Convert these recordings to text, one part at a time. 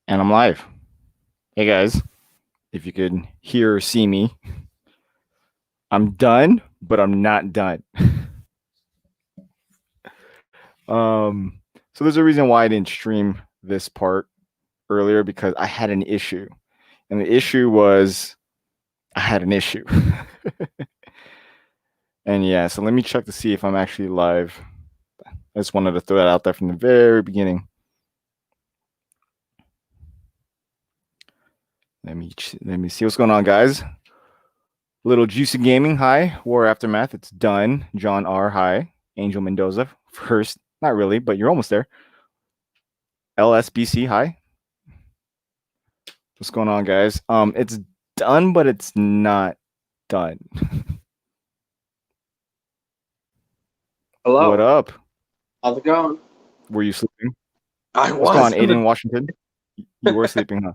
And I'm live. Hey guys, if you could hear or see me, I'm done, but I'm not done. So there's a reason why I didn't stream this part earlier because I had an issue. And the issue was I had an issue. And yeah, so let me check to see if I'm actually live. I just wanted to throw that out there from the very beginning. Let me see what's going on, guys. Little Juicy Gaming, hi. War Aftermath, it's done. John R, hi. Angel Mendoza, first. Not really, but you're almost there. LSBC, hi. What's going on, guys? It's done, but it's not done. Hello. What up? How's it going? Were you sleeping? I What's going on, was. Aiden Washington? You were sleeping, huh?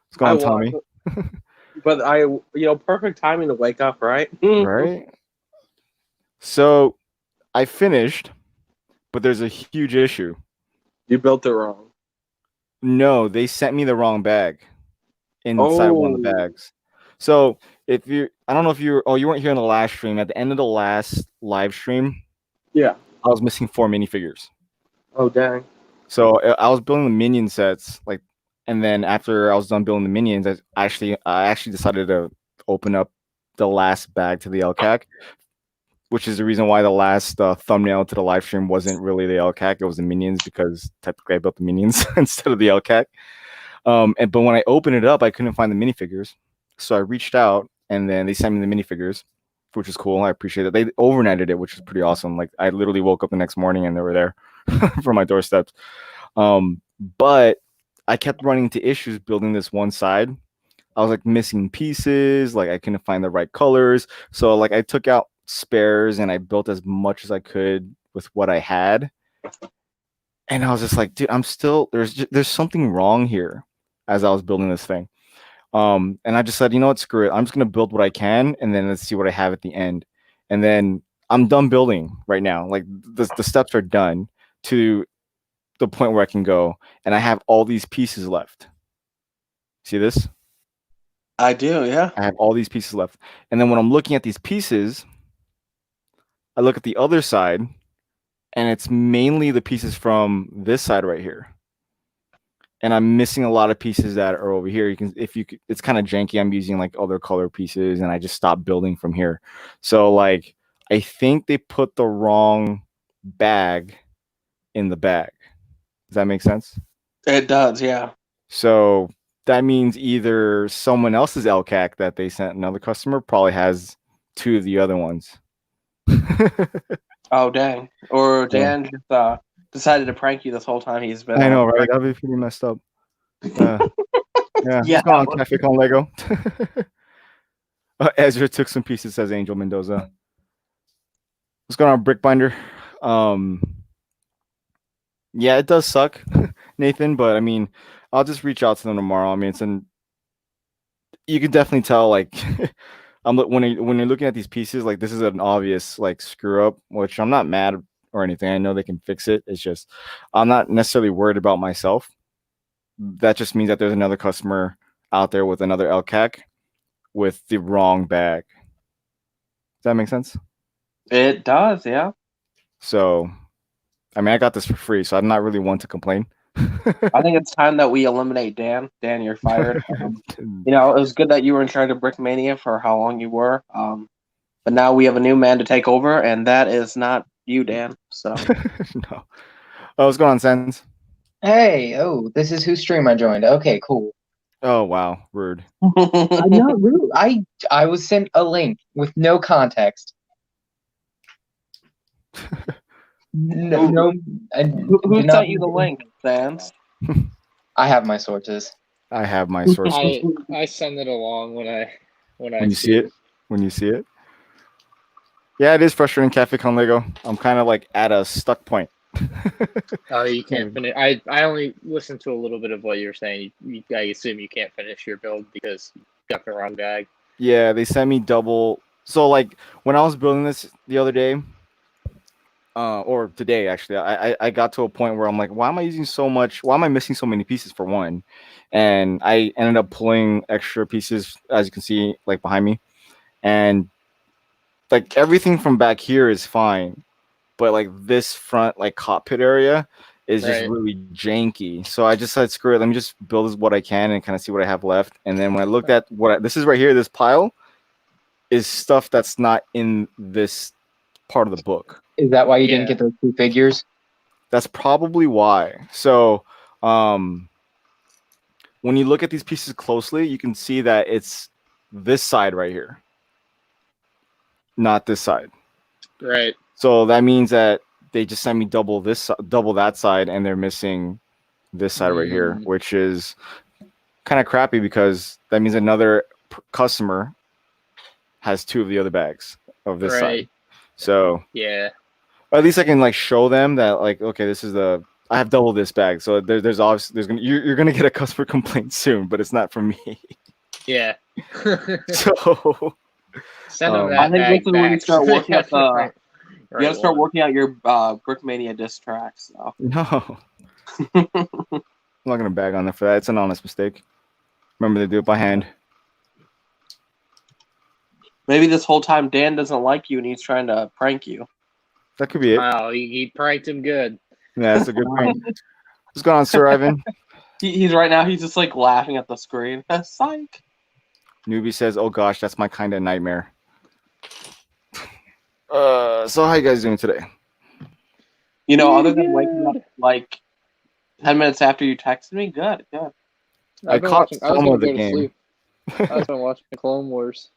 What's going I on, was. Tommy? But perfect timing to wake up, right? Right? So I finished, but there's a huge issue. You built it wrong. No, they sent me the wrong bag inside one of the Oh. bags. So if you, I don't know if you weren't here in the last stream. At the end of the last live stream, Yeah. I was missing 4 minifigures. Oh, dang. So I was building the minion sets, and then after I was done building the minions, I actually decided to open up the last bag to the LCAC, which is the reason why the last thumbnail to the live stream wasn't really the LCAC. It was the minions because technically I built the minions instead of the LCAC. But when I opened it up, I couldn't find the minifigures. So I reached out and then they sent me the minifigures, which is cool. I appreciate it. They overnighted it, which is pretty awesome. Like I literally woke up the next morning and they were there for my doorsteps. But I kept running into issues building this one side. I was like missing pieces, like I couldn't find the right colors. So like I took out spares and I built as much as I could with what I had. And I was just like, dude, there's something wrong here as I was building this thing. And I just said, you know what, screw it. I'm just gonna build what I can, and then let's see what I have at the end. And then I'm done building right now. Like the steps are done to the point where I can go, and I have all these pieces left. See this? I do, yeah. I have all these pieces left. And then when I'm looking at these pieces, I look at the other side, and it's mainly the pieces from this side right here. And I'm missing a lot of pieces that are over here. It's kind of janky. I'm using like other color pieces, and I just stopped building from here. So like, I think they put the wrong bag in the bag. Does that make sense? It does, yeah. So that means either someone else's LCAC that they sent another customer probably has 2 of the other ones. Oh, dang. Or Yeah. Dan just decided to prank you this whole time he's been. I know, right? That'd be pretty messed up. Yeah. Yeah. What's going on, Cafe on Lego? Ezra took some pieces, says Angel Mendoza. What's going on, Brickbinder? Yeah, it does suck, Nathan, but I mean, I'll just reach out to them tomorrow. I mean, you can definitely tell, like, when you're looking at these pieces, like this is an obvious like screw up, which I'm not mad or anything. I know they can fix it. It's just I'm not necessarily worried about myself. That just means that there's another customer out there with another LCAC with the wrong bag. Does that make sense? It does, yeah. So, I mean, I got this for free, so I'm not really one to complain. I think it's time that we eliminate Dan. Dan, you're fired. It was good that you were in charge of Brickmania for how long you were. But now we have a new man to take over, and that is not you, Dan. So No. Oh, what's going on, Sans? Hey, this is whose stream I joined. Okay, cool. Oh wow, rude. I'm not rude. I was sent a link with no context. No. Who sent you the link, Sans? I have my sources. I have my sources. I send it along when I when you see it. When you see it. Yeah, it is frustrating, Cafe Con Lego. I'm kind of like at a stuck point. Oh, you can't finish. I only listened to a little bit of what you were saying. I assume you can't finish your build because you got the wrong bag. Yeah, they sent me double. So like when I was building this the other day, or today actually, I got to a point where I'm like, why am I using so much? Why am I missing so many pieces for one? And I ended up pulling extra pieces, as you can see, like behind me, and like everything from back here is fine, but like this front like cockpit area is just Right. really janky. So I just said, screw it, let me just build what I can and kind of see what I have left. And then when I looked at this is right here, this pile is stuff that's not in this part of the book. Is that why you Yeah. didn't get those 2 figures? That's probably why. So when you look at these pieces closely, you can see that it's this side right here, not this side. Right. So that means that they just sent me double that side, and they're missing this side right here, which is kind of crappy because that means another customer has 2 of the other bags of this side. So Yeah. at least I can like show them that like, okay, this is I have double this bag. So there's obviously you're gonna get a customer complaint soon, but it's not from me. Yeah. So Send them I that think bag this is when you back. start so they working up have the right you gotta start one. working out your Brickmania diss tracks. So. no, I'm not gonna bag on them for that. It's an honest mistake. Remember to do it by hand. Maybe this whole time Dan doesn't like you and he's trying to prank you. That could be it. Wow, he pranked him good. Yeah, that's a good point. What's going on, Sir Ivan? He's right now. He's just like laughing at the screen. Psych. Newbie says, "Oh gosh, that's my kind of nightmare." So how you guys doing today? You know, other than waking up like 10 minutes after you texted me, good. I caught some of the game. Sleep. I've been watching Clone Wars.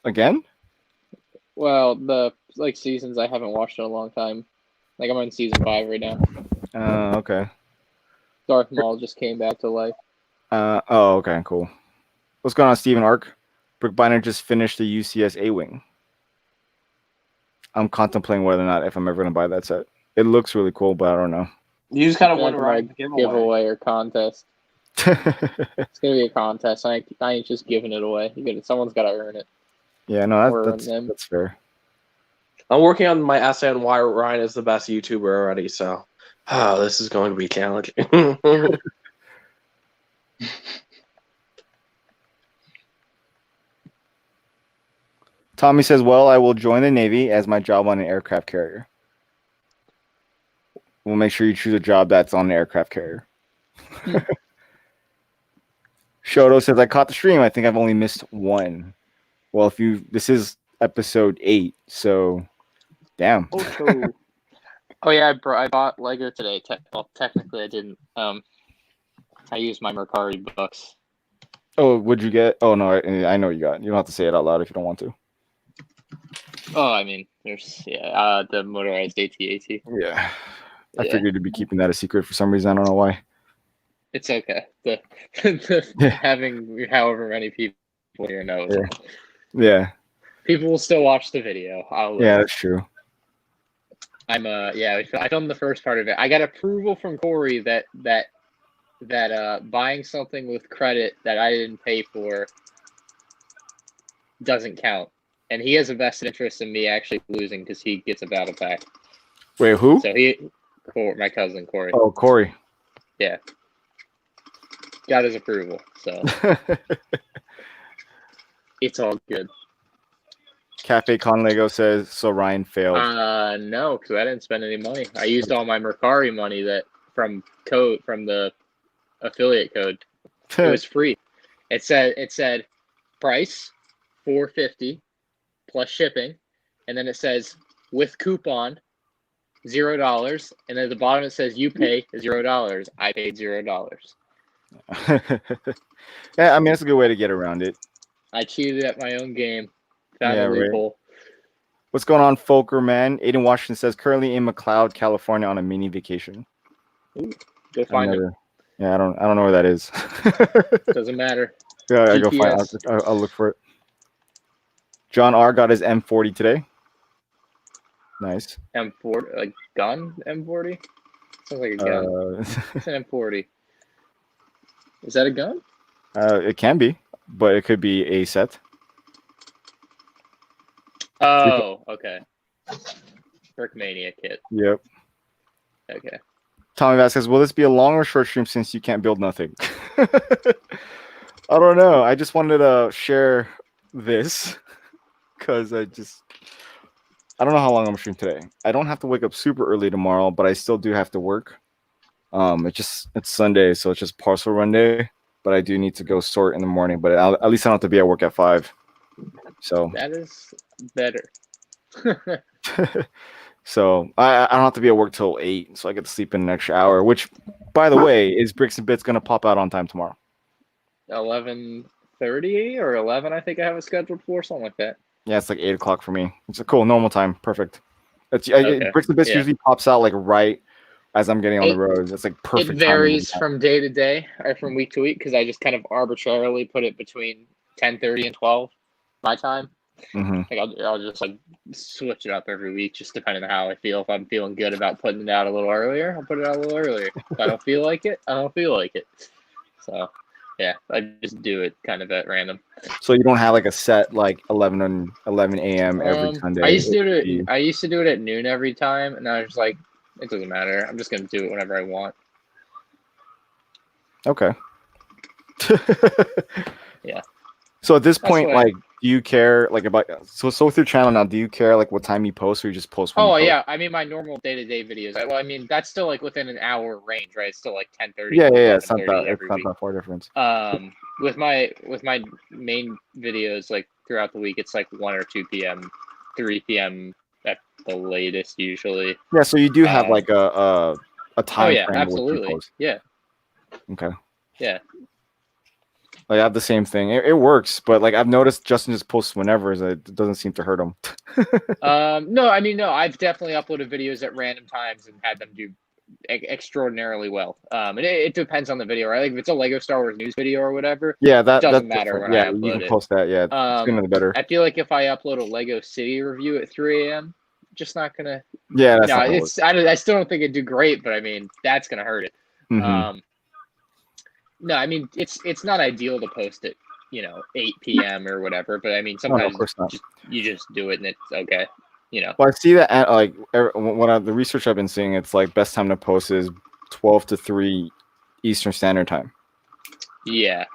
Again? Well, the seasons I haven't watched in a long time. Like I'm on season 5 right now. Okay. Darth Maul just came back to life. Oh, okay, cool. What's going on, Steven Ark? Brickmania just finished the UCS A-Wing. I'm contemplating whether or not if I'm ever gonna buy that set. It looks really cool, but I don't know. You just gotta win right giveaway or contest. It's gonna be a contest. I ain't just giving it away. Someone's gotta earn it. Yeah, no, that's fair. I'm working on my essay on why Ryan is the best YouTuber already, so this is going to be challenging. Tommy says, well, I will join the Navy as my job on an aircraft carrier. We'll make sure you choose a job that's on an aircraft carrier. Shoto says, I caught the stream. I think I've only missed one. Well, this is episode 8, so damn. Oh yeah, I bought Lego today. Technically I didn't. I used my Mercari bucks. Oh, what'd you get? Oh no, I know what you got. You don't have to say it out loud if you don't want to. Oh, I mean, there's the motorized AT-AT. Yeah. I figured you'd be keeping that a secret for some reason. I don't know why. It's okay. Having however many people here knows. Yeah. People will still watch the video. Yeah, that's true. I filmed the first part of it. I got approval from Corey that buying something with credit that I didn't pay for doesn't count. And he has a vested interest in me actually losing because he gets a battle pack. Wait, who? So my cousin Corey. Oh, Corey. Yeah. Got his approval, so it's all good. Cafe Con Lego says, so Ryan failed. No, because I didn't spend any money. I used all my Mercari money from the affiliate code. It was free. It said price $4.50 plus shipping, and then it says with coupon $0, and at the bottom it says you pay $0. I paid $0. Yeah, I mean that's a good way to get around it. I cheated at my own game. Found a loophole. Right. What's going on, Folker man? Aiden Washington says currently in McLeod, California, on a mini vacation. Ooh, go find him. Yeah, I don't know where that is. Doesn't matter. Yeah, I go find. I'll look for it. John R got his M40 today. Nice. M40, like gun M40. Sounds like a gun. It's an M40. Is that a gun? It can be, but it could be a set. Oh, okay. Brickmania kit. Yep. Okay. Tommy Vasquez, will this be a long or short stream since you can't build nothing? I don't know. I just wanted to share this because I don't know how long I'm streaming today. I don't have to wake up super early tomorrow, but I still do have to work. It's Sunday, so it's just parcel run day. But I do need to go sort in the morning. But at least I don't have to be at work at 5. So that is better. So I don't have to be at work till 8, so I get to sleep in an extra hour. Which, by the way, is Bricks and Bits gonna pop out on time tomorrow? 11:30 or 11, I think I have it scheduled for, something like that. Yeah, it's like 8 o'clock for me. It's a cool normal time, perfect. Okay. Bricks and Bits usually pops out like right as I'm getting on the road. It's like perfect. It varies from day to day or from week to week because I just kind of arbitrarily put it between 10:30 and 12 my time. Mm-hmm. Like I'll just like switch it up every week, just depending on how I feel. If I'm feeling good about putting it out a little earlier, I'll put it out a little earlier. If I don't feel like it, I don't feel like it. So yeah, I just do it kind of at random. So you don't have like a set like 11 a.m. every Sunday. I used to do it at noon every time, and I was just like, it doesn't matter. I'm just gonna do it whenever I want. Okay. Yeah. So at this point, like, do you care like about so with your channel now? Do you care like what time you post, or you just post? When you post? Yeah. I mean, my normal day-to-day videos. I mean, that's still like within an hour range, right? It's still like 10:30. Yeah. It's not that far difference. With my main videos, like throughout the week, it's like 1 or 2 p.m., 3 p.m. at the latest usually. Yeah. So you do have like a time. Oh yeah, frame absolutely. Yeah. Okay. Yeah. Like I have the same thing. It works, but like I've noticed Justin just posts whenever, so it doesn't seem to hurt him. No, I mean, no, I've definitely uploaded videos at random times and had them do extraordinarily well. And it depends on the video, right? Like if it's a Lego Star Wars news video or whatever, yeah, that doesn't matter when I upload you can post that. Yeah, it's gonna be better. I feel like if I upload a Lego City review at 3 a.m., just not gonna. Yeah, that's I still don't think it'd do great, but I mean that's gonna hurt it. Mm-hmm. No, I mean it's not ideal to post it, 8 p.m. or whatever. But I mean sometimes you just do it and it's okay, Well, I see that like the research I've been seeing, it's like best time to post is 12 to 3 Eastern Standard Time. Yeah.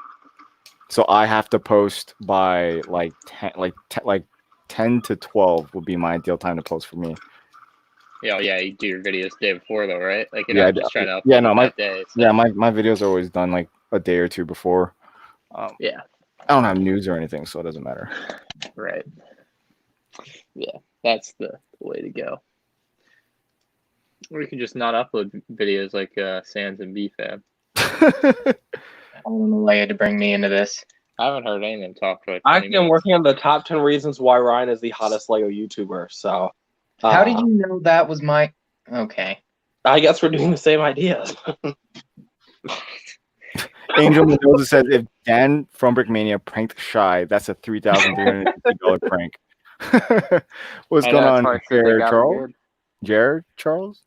So I have to post by like 10 to 12 would be my ideal time to post for me. Yeah, you do your videos the day before though, right? Like you're not just trying to upload that day. So. Yeah, my videos are always done like a day or two before. Yeah. I don't have news or anything, so it doesn't matter. Right. Yeah, that's the way to go. Or you can just not upload videos like Sans and BFab. I don't know why you had to bring me into this. I haven't heard anything talk for. Actually, I'm working on the top 10 reasons why Ryan is the hottest Lego YouTuber. So, how did you know that was my? Okay. I guess we're doing the same ideas. Angel Mendoza says if Dan from Brickmania pranked Shy, that's a $3,350 prank. What's going on here, Charles? Jared Charles?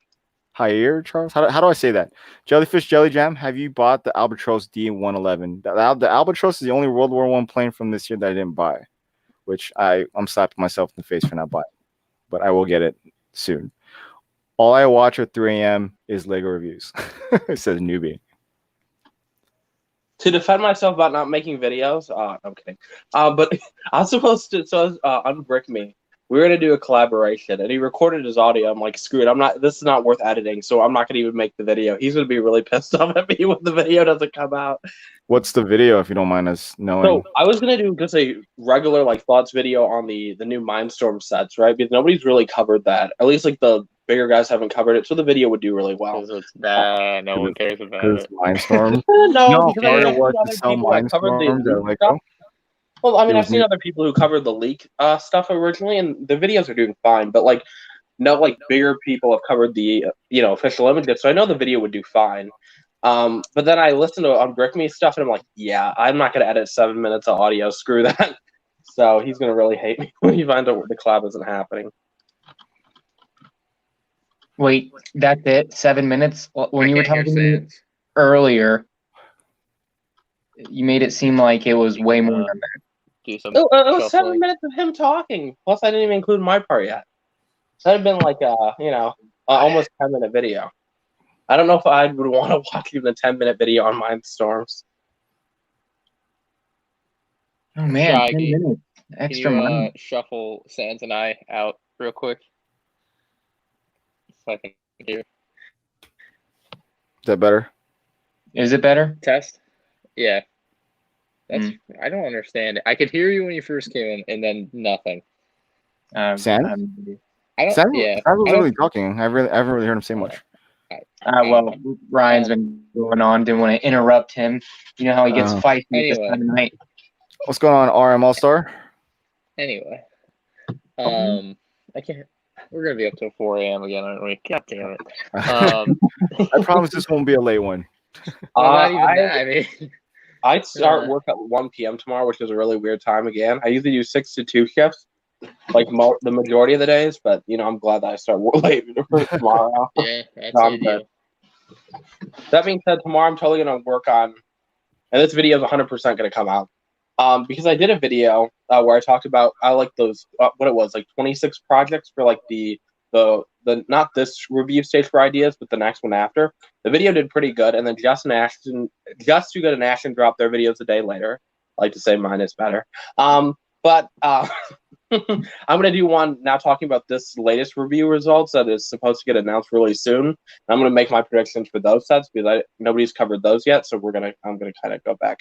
Jair Charles? How do I say that? Jellyfish Jelly Jam, have you bought the Albatross D111? The Albatross is the only World War I plane from this year that I didn't buy, which I'm slapping myself in the face for not buying, but I will get it soon. All I watch at 3 a.m. is Lego reviews. It says newbie. To defend myself about not making videos, I'm kidding. But I was supposed to, on Brick Me, we were going to do a collaboration, and he recorded his audio. I'm like, screw it, this is not worth editing, so I'm not going to even make the video. He's going to be really pissed off at me when the video doesn't come out. What's the video, if you don't mind us knowing? So I was going to do just a regular, thoughts video on the new Mindstorm sets, right? Because nobody's really covered that. At least, the bigger guys haven't covered it, so the video would do really well. It's bad. No one cares about it. Mindstorm? No, because I was to sell Mindstorm. Well, I mean, I've seen other people who covered the leak stuff originally, and the videos are doing fine. But no, bigger people have covered the official images, so I know the video would do fine. But then I listened to on Brickme stuff, and I'm like, yeah, I'm not gonna edit 7 minutes of audio. Screw that. So he's gonna really hate me when he finds out the collab isn't happening. Wait, that's it? 7 minutes? When you were talking earlier, you made it seem like it was way more than that. It was 7 minutes of him talking. Plus, I didn't even include my part yet. That'd have been like almost 10-minute video. I don't know if I would want to watch even a 10-minute video on Mindstorms. Oh man, Shaggy, 10 minutes Can extra you money. shuffle Sans and I out real quick? So I can hear. Is that better? Is it better? Test? Yeah. That's I don't understand it. I could hear you when you first came in, and then nothing. Sans? I don't. Sans, Yeah. Sans was I don't- really talking. I haven't really heard him say much. Well, Ryan's been going on. Didn't want to interrupt him. You know how he gets feisty at this Anyway. time of night. What's going on, RM All Star? Anyway, I can't. We're gonna be up till 4 a.m. again, aren't we? God damn it. I promise this won't be a late one. Well, not even that. I mean, I start work at 1 p.m. tomorrow, which is a really weird time again. I usually do 6 to 2 shifts, like the majority of the days. But I'm glad that I start work late tomorrow. yeah, that's No, I'm ideal. That being said, tomorrow I'm totally gonna work on, and this video is 100% gonna come out. Because I did a video where I talked about I like those what it was like 26 projects for like the not this review stage for ideas, but the next one after. The video did pretty good, and then Just Too Good and Ashton dropped their videos a day later. I like to say mine is better. But I'm gonna do one now talking about this latest review results that is supposed to get announced really soon. I'm gonna make my predictions for those sets because nobody's covered those yet, so I'm gonna kind of go back.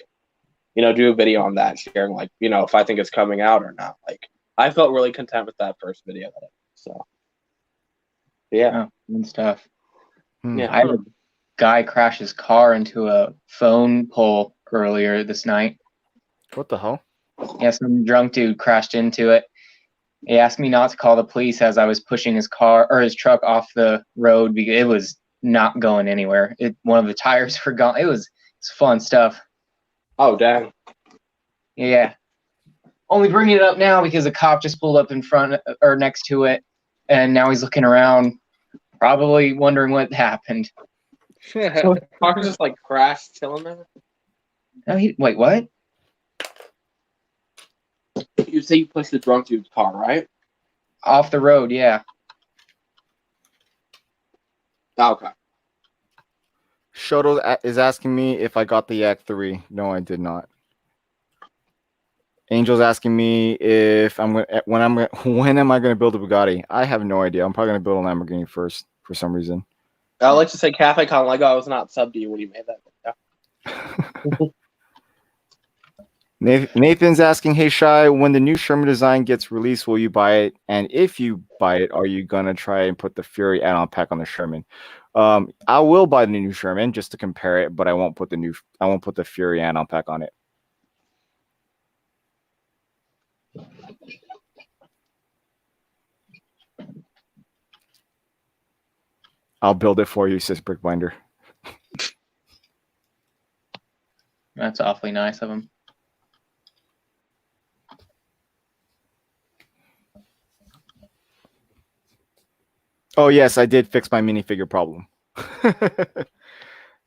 Do a video on that, sharing like, if I think it's coming out or not. Like, I felt really content with that first video. So, yeah. Oh, good stuff. Yeah. I had a guy crash his car into a phone pole earlier this night. What the hell? Yeah, some drunk dude crashed into it. He asked me not to call the police as I was pushing his truck off the road because it was not going anywhere. One of the tires were gone. It's fun stuff. Oh, dang. Yeah. Only bringing it up now because a cop just pulled up in front or next to it, and now he's looking around, probably wondering what happened. So the car just like crashed, chilling there? No, wait, what? You say you pushed the drunk dude's car, right? Off the road, yeah. Okay. Shoto is asking me if I got the Yak 3. No, I did not. Angel's asking me if when am I going to build a Bugatti? I have no idea. I'm probably going to build a Lamborghini first for some reason. I like to say Cafe Con Lego. I was not sub to you when you made that video. Nathan's asking, hey Shy, when the new Sherman design gets released, will you buy it? And if you buy it, are you gonna try and put the Fury add-on pack on the Sherman? I will buy the new Sherman just to compare it, but I won't put the Fury add-on pack on it. I'll build it for you, says Brickbinder. That's awfully nice of him. Oh yes, I did fix my minifigure problem.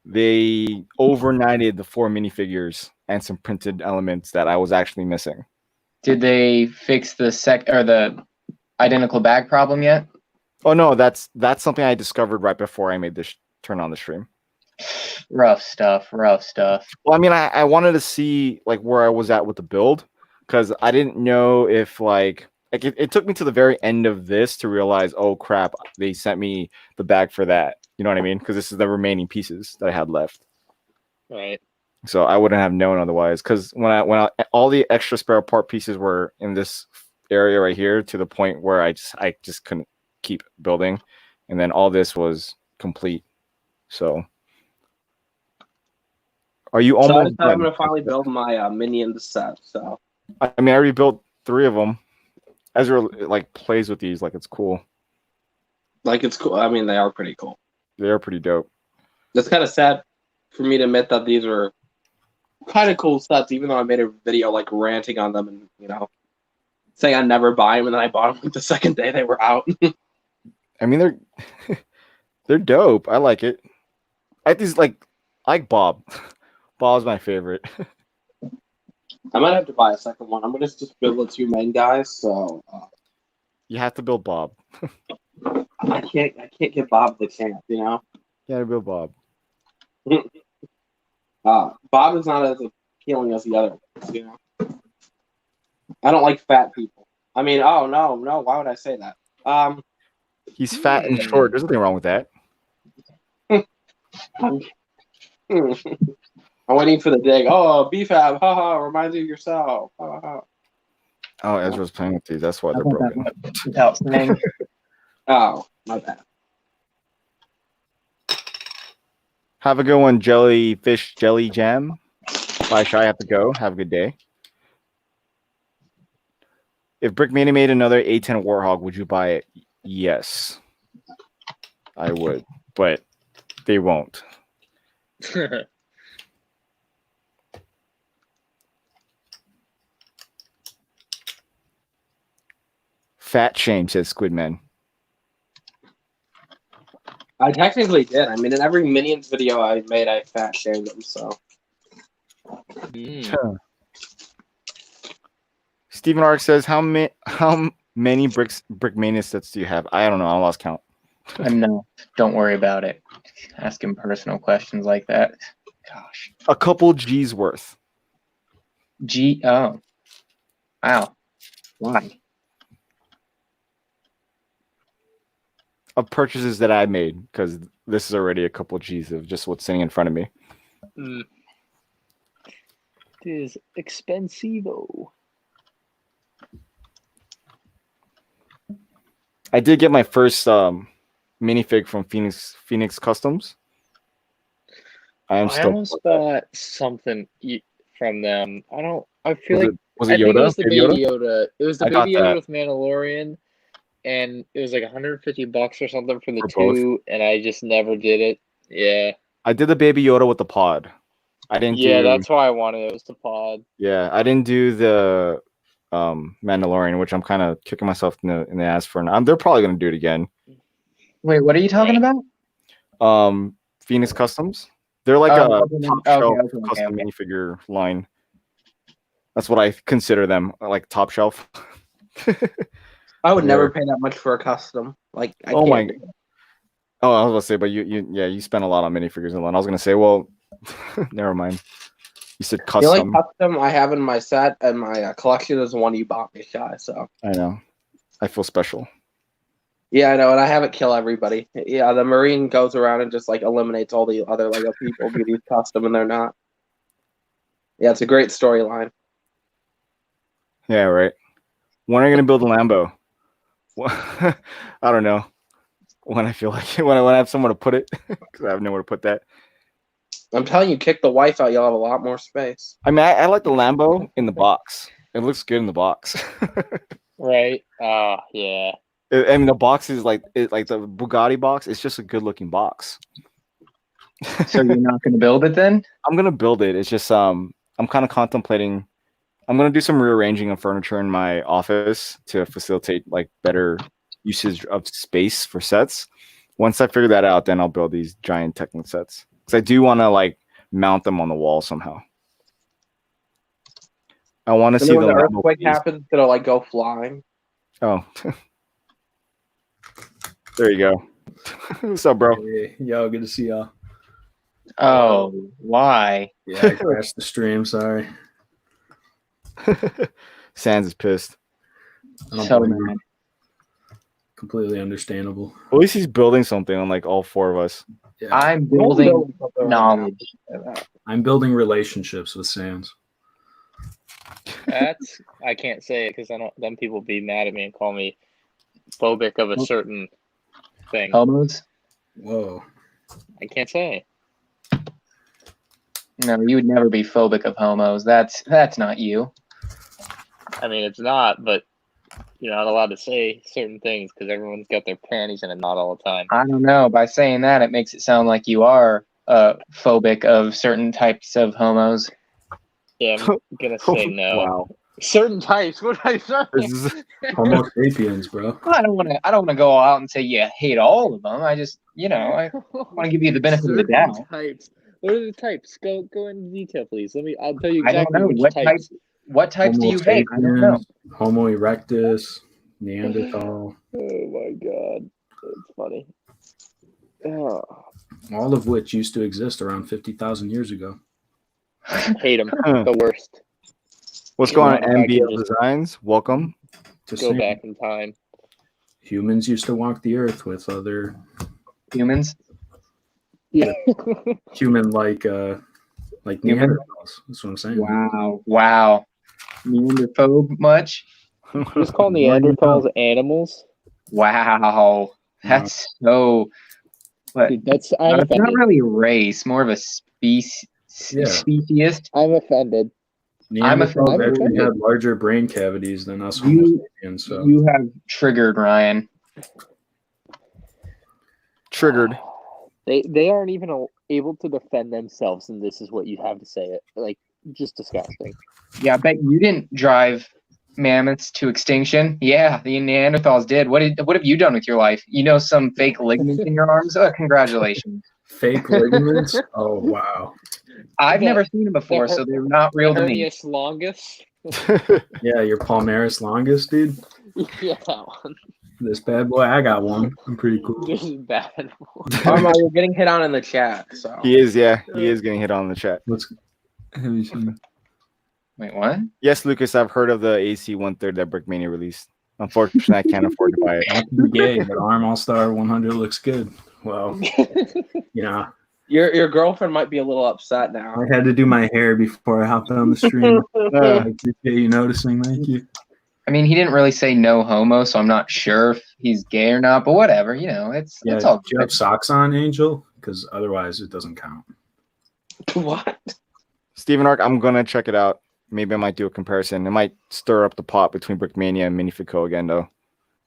They overnighted the 4 minifigures and some printed elements that I was actually missing. Did they fix the identical bag problem yet? Oh no, that's something I discovered right before I made this turn on the stream. Rough stuff. Well, I mean, I wanted to see like where I was at with the build because I didn't know if like it took me to the very end of this to realize, oh crap, they sent me the bag for that. You know what I mean? Because this is the remaining pieces that I had left. Right. So I wouldn't have known otherwise. Because when I all the extra spare part pieces were in this area right here to the point where I just couldn't keep building, and then all this was complete. So. Are you almost I'm going to finally build my minions set. So I mean, I already built 3 of them. Ezra like plays with these like it's cool. Like it's cool. I mean, they are pretty cool. They are pretty dope. It's kind of sad for me to admit that these are kind of cool sets, even though I made a video like ranting on them and saying I'd never buy them, and then I bought them like the second day they were out. I mean, they're dope. I like it. I like Bob. Bob's my favorite. I might have to buy a second one. I'm gonna just build the 2 main guys. So You have to build Bob. I can't get Bob the champ. You know. Yeah, Bill Bob. Bob is not as appealing as the other ones. You know. I don't like fat people. I mean, oh no. Why would I say that? He's fat and short. There's nothing wrong with that. I'm waiting for the dig. Oh, BFAB, haha, reminds you of yourself. Ha, ha. Oh, Ezra's playing with these. That's why they're broken. Without saying. Oh, my bad. Have a good one, Jellyfish Jelly Jam. Bye, Shy. I have to go. Have a good day. If Brickmania made another A10 Warthog, would you buy it? Yes, I would, but they won't. Fat shame, says Squidman. I technically did. I mean, in every Minions video I made, I fat shamed them, so. Stephen Ark says, how many Brickmania sets do you have? I don't know. I lost count. No, don't worry about it. Asking personal questions like that. Gosh. A couple G's worth. Oh. Wow. Why? Of purchases that I made, because this is already a couple G's of just what's sitting in front of me. It is expensivo. I did get my first minifig from Phoenix Customs. I almost bought something from them. I feel like was it I think Yoda? it was the Baby Baby Yoda. It was the I got Baby Yoda that. with Mandalorian, and it was like $150 or something for the For two, and I just never did it. Yeah. I did the Baby Yoda with the pod. I didn't. Yeah, that's why I wanted it. Was the pod. Yeah, I didn't do the Mandalorian, which I'm kind of kicking myself in the ass for. Now. They're probably gonna do it again. Wait, what are you talking about? Phoenix Customs. They're like a top shelf custom okay. minifigure line. That's what I consider them, like top shelf. I would never pay that much for a custom. Like, I Oh can't. Oh, I was gonna say, but you spent a lot on minifigures alone. I was gonna say, well, never mind. You said The only custom. custom I have in my set and my collection is the one you bought me, Shy. So I know. I feel special. yeah, I know, and I have it kill everybody. Yeah, the Marine goes around and just like eliminates all the other Lego people who do custom and they're not. Yeah, it's a great storyline. Yeah, right. When are you gonna build a Lambo? I don't know. When I feel like it, when I have somewhere to put it, because I have nowhere to put that. I'm telling you, kick the wife out, you'll have a lot more space. I mean, I like the Lambo in the box. It looks good in the box. Right. Yeah. I mean, the box is like the Bugatti box. It's just a good-looking box. So you're not going to build it then? I'm gonna build it. It's just I'm kind of contemplating. I'm gonna do some rearranging of furniture in my office to facilitate like better usage of space for sets. Once I figure that out, then I'll build these giant Technic sets. Because I do want to like mount them on the wall somehow. I want to see when the the earthquake happens, it'll like go flying. Oh, there you go. What's up, bro? Hey, yo, good to see y'all. Oh, why? Yeah, I crashed the stream. Sorry. Sans is pissed. I don't So blame him. mad. Completely understandable. At least he's building something on like all four of us. Yeah, I'm building knowledge. I'm building relationships with Sans. That's I can't say it because I don't. Then people be mad at me and call me phobic of a certain thing. Homos? Whoa. I can't say. No, you would never be phobic of homos. That's not you. I mean, it's not, but you're not allowed to say certain things because everyone's got their panties in a knot all the time. I don't know. By saying that, it makes it sound like you are phobic of certain types of homos. Yeah, I'm gonna say no. Wow. Certain types. What did I say? This is- Homo sapiens, bro. I don't want to go out and say you hate all of them. I just, I want to give you the benefit of the Certain doubt. types. What are the types? Go into detail, please. I'll tell you I don't exactly know which types. What types do Homo you hate? I don't know. sapiens, Homo erectus, Neanderthal. Oh my god. It's funny. Oh, All of which used to exist around 50,000 years ago. hate them. Huh. The worst. What's going on, Manufacturer MBL just Designs? Welcome. Just go saying, back in time. humans used to walk the earth with other Humans. Yeah. human-like Human? Neanderthals. That's what I'm saying. Wow. Neanderphobe much? Just call The more you Neanderthals know. animals. Wow. That's so. But Dude, I'm it's not offended. really a race, more of a Yeah. speciesist. I'm offended. Neanderthals I'm actually offended. had larger brain cavities than us Homo You sapiens. So you have triggered Ryan. Triggered. They aren't even able to defend themselves, and this is what you have to say. It like just disgusting. Yeah, I bet you didn't drive mammoths to extinction. Yeah, the Neanderthals did. What have you done with your life? You know, some fake ligaments in your arms. Congratulations. fake ligaments. Oh wow. I've The- never seen them before, so they're not real to me. Hernius longus. Yeah, your palmaris longus, dude. Yeah, that one. This bad boy, I got one. I'm pretty cool. This is bad. Arma, you're getting hit on in the chat. So He is, yeah. He is getting hit on in the chat. What's have you seen? Wait, what? Yes, Lucas, I've heard of the AC 1/3 that Brickmania released. Unfortunately, I can't afford to buy it. Not to be gay, but Arm All Star 100 looks good. Well, you know, your girlfriend might be a little upset now. I had to do my hair before I hopped on the stream. I appreciate you noticing. Thank you. I mean, he didn't really say no homo, so I'm not sure if he's gay or not. But whatever, you know, it's all Do you have socks on, Angel? Because otherwise, it doesn't count. What? Steven Arc, I'm gonna check it out. Maybe I might do a comparison. It might stir up the pot between Brickmania and Minifico again, though,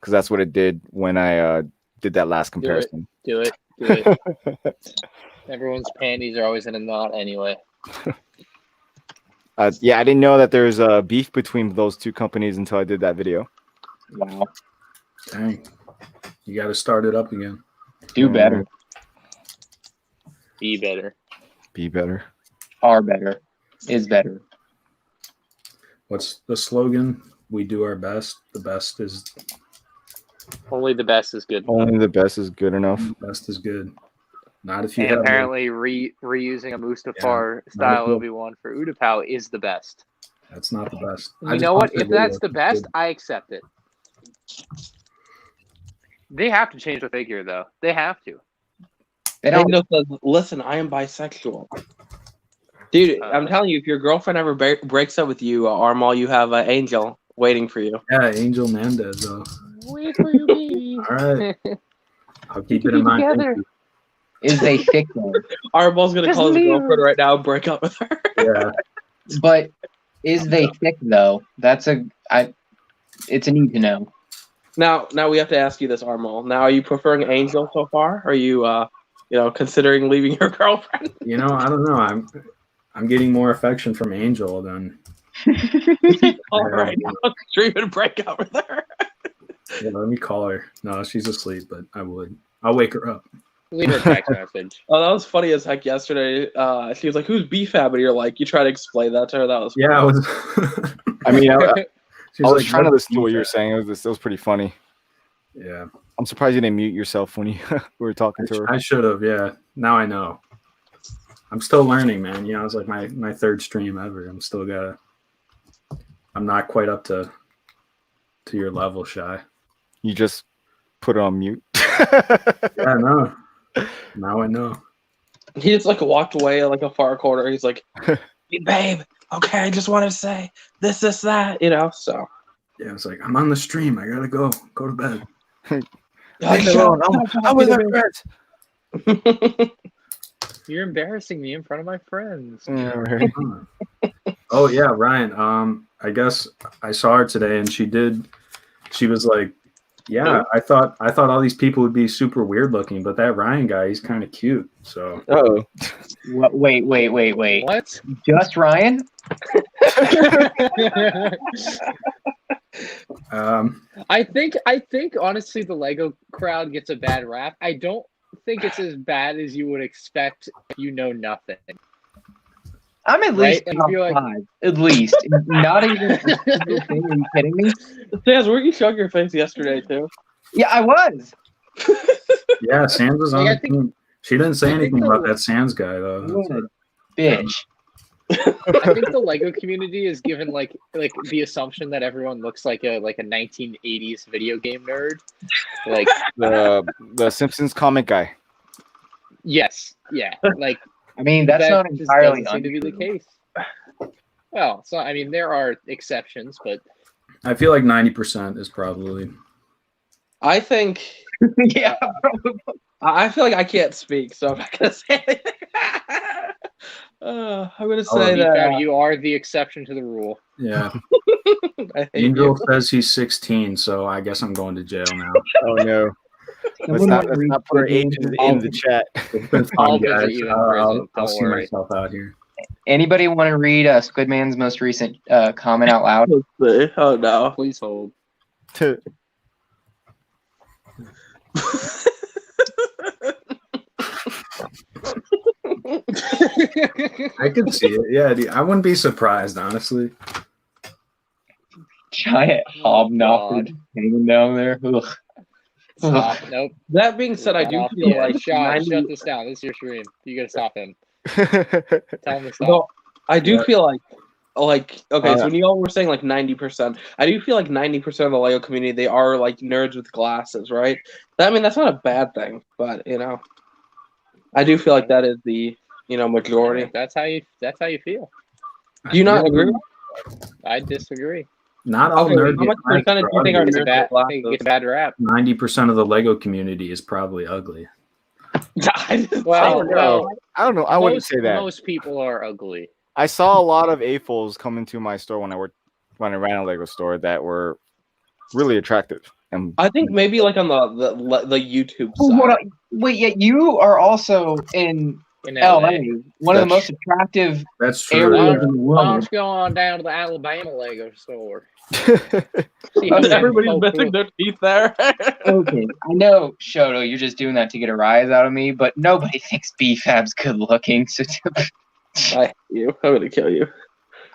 because that's what it did when I did that last comparison. Do it. Everyone's panties are always in a knot anyway. Yeah, I didn't know that there's a beef between those two companies until I did that video. Wow. Dang, you got to start it up again. Do better. Be better. Be better. Are better. Is better. What's the slogan? We do our best. The best is Only the best is good. Only the best is good enough. best is good. Not if you And have apparently, reusing a Mustafar style good. Obi-Wan for Utapau is the best. That's not the best. You know what? If that's the best, I accept it. They have to change the figure, though. They have to. They don't. Angel says, "Listen, I am bisexual." Dude, I'm telling you, if your girlfriend ever breaks up with you, Armal, you have an Angel waiting for you. Yeah, Angel Mendez. Wait for you, baby. All right. I'll keep We it can in be mind. Thank together. you. Is they thick though? Armal's gonna Just call his leave her. girlfriend right now and break up with her. Yeah. But is they thick though? It's a need to know. Now we have to ask you this, Armal. Now, are you preferring Angel so far? Are you, considering leaving your girlfriend? You know, I don't know. I'm getting more affection from Angel than All right, now stream and break up with her. yeah, let me call her. No, she's asleep, but I'll wake her up. Leave her a text message. Oh, that was funny as heck yesterday. She was like, "Who's BFAB?" And you're like, you try to explain that to her. That was Yeah, I was I mean, I she was like, trying to "What's listen to what you were that?" saying. It was pretty funny. Yeah. I'm surprised you didn't mute yourself when you were talking to her. I should have, yeah. Now I know. I'm still learning, man. You know, it's like my third stream ever. I'm not quite up to your level, Shy. You just put it on mute. Yeah, no. Now I know. He just like walked away like a far corner. He's like, "Hey, babe, okay, I just wanted to say this, that, So Yeah, it's like I'm on the stream. I gotta go to bed. Leave me alone. I'm with my friends. You're embarrassing me in front of my friends. Yeah, right. Oh yeah, Ryan. I guess I saw her today, and she was like, "Yeah, I thought all these people would be super weird looking, but that Ryan guy, he's kind of cute." So Oh, Wait. What? Just Ryan? I think honestly the Lego crowd gets a bad rap. I don't think it's as bad as you would expect if you know nothing. I'm at least Right? top If you're like- 5. At least. Not even a single thing. Are you kidding me? Taz, weren't you showing your face yesterday too? Yeah, I was. Yeah, Sands was on Like, I the think- team. She didn't say I think anything about the- that Sands guy though. What a bitch. I think the Lego community is given like the assumption that everyone looks like a 1980s video game nerd. Like, The Simpsons comic guy. yes, yeah, like I mean, that's that not just entirely doesn't seem to be the untrue. case. Well, so I mean, there are exceptions, but I feel like 90% is probably. I think Yeah, I feel like I can't speak, so I'm not gonna say anything. I'm gonna say Fab, that. you are the exception to the rule. Yeah. I hate Angel you. says he's 16, so I guess I'm going to jail now. Oh no. Let's not put our ages in the chat. It's been I'll fun, visit guys. you in I'll prison, don't see worry. myself out here. Anybody want to read Squidman's most recent comment out loud? Let's see. Oh no. Please hold. I could see it. Yeah, dude, I wouldn't be surprised, honestly. Giant hobnob hanging down there. Ugh. Stop. Nope. That being said, I Cut do off feel the like shut 90 this down. This is your stream. You gotta stop him. Tell him to stop. No, I do Yeah. feel like okay. So Uh, when you all were saying like 90%, I do feel like 90% of the Lego community they are like nerds with glasses, right? I mean that's not a bad thing, but I do feel like that is the majority. That's how you feel. Do you not agree? I disagree. Not all Okay, nerds how much get percentage do you think are It's a nerds bad, with I think it glasses? gets a bad rap. 90% of the Lego community is probably ugly. I didn't Well, say that. well, I don't know. I wouldn't say that. Most people are ugly. I saw a lot of AFOs come into my store when I ran a Lego store that were really attractive. And I think maybe like on the YouTube Oh, side. hold on. Wait, yeah, you are also in In LA, LA. one of the That's most attractive That's true. areas in the Why don't world. you go on down to the Alabama Lego store? See how many Everybody's folk missing look. their teeth there. Okay, I know, Shoto, you're just doing that to get a rise out of me, but nobody thinks B-Fab's good looking, so I hate you. I'm gonna kill you.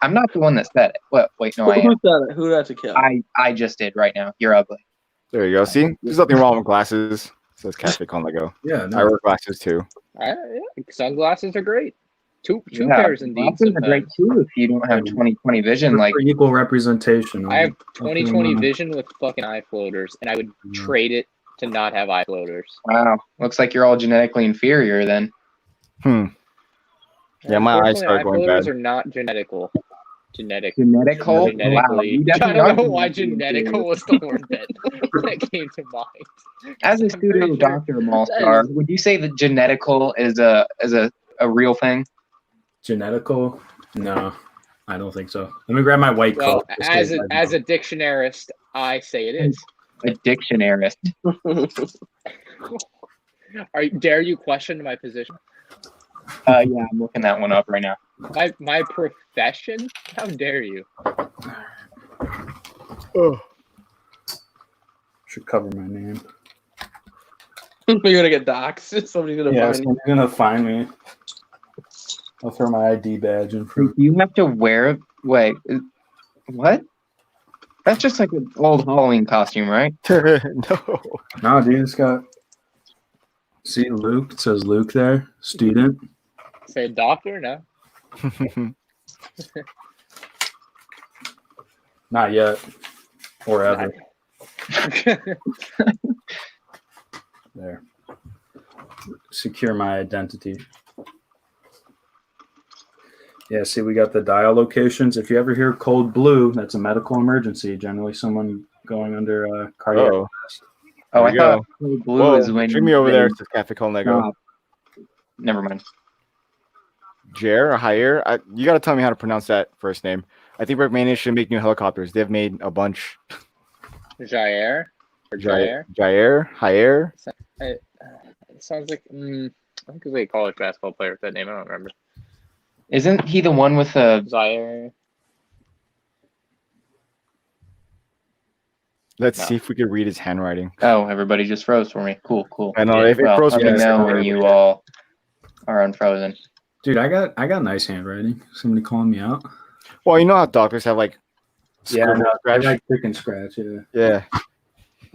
I'm not the one that said it. Well, wait, no, I Who am. said it? Who had to kill? I just did right now. You're ugly. There you go. See, there's nothing wrong with glasses. It says Cafe on Lego. Yeah, I no. wear glasses too. Yeah, sunglasses are great. Two Yeah, pairs indeed. glasses are great too if you don't have 20/20 vision. Like, for equal representation. I have Nothing 20/20 wrong. vision with fucking eye floaters, and I would Yeah. trade it to not have eye floaters. wow, looks like you're all genetically inferior then. Yeah, my eyes Unfortunately, started eye going floaters bad. are not genetical. Genetic. Genetical? Wow, Genetically. you I definitely don't are know why genetically genetical was the word that came to mind. As a I'm pretty pseudo sure doctor that Mallstar, is- would you say that genetical is a real thing? Genetical? No, I don't think so. Let me grab my white Well, coat. just as in a case I dictionarist, I say it is. A dictionarist. Dare you question my position? Yeah, I'm looking that one up right now. My profession? How dare you? should cover my name. You're gonna get doxxed. Somebody's gonna Yeah, find you. someone's gonna find me. I'll throw my ID badge in front. You have to wear. Wait, what? That's just like an old Halloween costume, right? No. No, dude, it's got. See, Luke. It says Luke there, student. Say doctor? No. Not yet, or ever. There. Secure my identity. Yeah, see, we got the dial locations. If you ever hear code blue, that's a medical emergency. Generally, someone going under cardiac Oh. arrest. Oh, There I we thought blue Whoa, is when. Jimmy over they there says Cafe Con Lego. stop. Never mind. Jer or Jair? You got to tell me how to pronounce that first name. I think Brickmania should make new helicopters. They've made a bunch. Jair? Or Jair? Jair? It sounds like I think it was a college basketball player with that name. I don't remember. Isn't he the one with the? Jair. Let's No. see if we can read his handwriting. Oh, everybody just froze for me. Cool. I know, if it Well, froze let for me me, know it's when you all are unfrozen. Dude, I got nice handwriting. Somebody calling me out. Well, you know how doctors have like Yeah, scribble I scratch? like chicken scratch. Yeah. Yeah.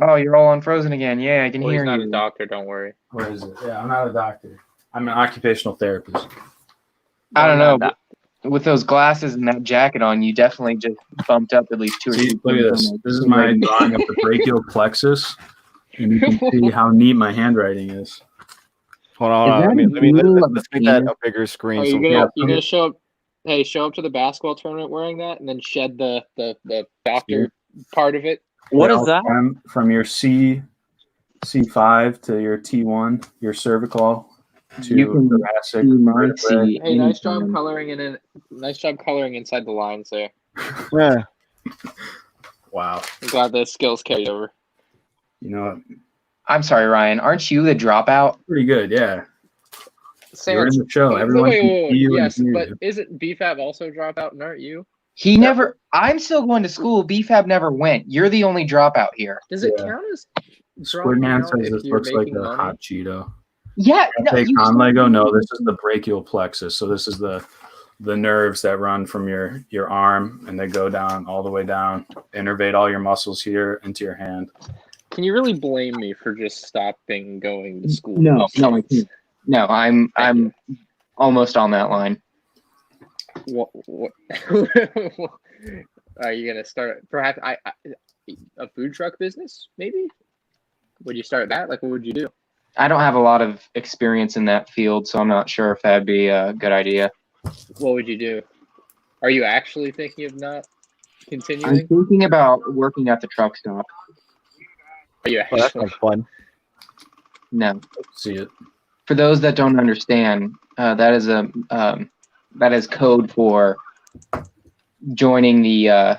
Oh, you're all unfrozen again. Yeah, I can Well, he's hear not you. a doctor. Don't worry. Where is it? Yeah, I'm not a doctor. I'm an occupational therapist. I don't No, know. I'm not. With those glasses and that jacket on, you definitely just bumped up at least 2 or 3 See, look at points this. on This is the my rating. drawing of the brachial plexus, and you can see how neat my handwriting is. Hold on, Is hold that on. a rule of Let's a make that penis? a bigger screen. Are So you gonna show up? Hey, show up to the basketball tournament wearing that, and then shed the doctor part of it. What They is all that? stem from your C5 to your T1, your cervical to You can thoracic. see my vertebrae. C Hey, nice job anytime. coloring Nice job coloring inside the lines there. yeah. Wow. I'm glad those skills carried over. You know what? I'm sorry, Ryan. Aren't you the dropout? Pretty good, yeah. You're in Sans, the show. wait, Everyone wait, can wait, see you yes, and hear but you. isn't BFAB also dropout, and aren't you? He never. I'm still going to school. BFAB never went. You're the only dropout here. Does it Yeah. count as Squidman dropping out says if this you're looks like making a money? hot Cheeto. Yeah. No, Fake you on said- Lego. No, this is the brachial plexus. So this is the nerves that run from your arm and they go down all the way down, innervate all your muscles here into your hand. Can you really blame me for just stopping going to school? No, I can't. No, I'm Thank almost on that line. What are you gonna start? Perhaps a food truck business, maybe? Would you start that? Like, what would you do? I don't have a lot of experience in that field, so I'm not sure if that'd be a good idea. What would you do? Are you actually thinking of not I'm continuing? thinking about working at the truck stop. Are you Oh, that actually? sounds fun. No. See it. For those that don't understand, that is code for joining the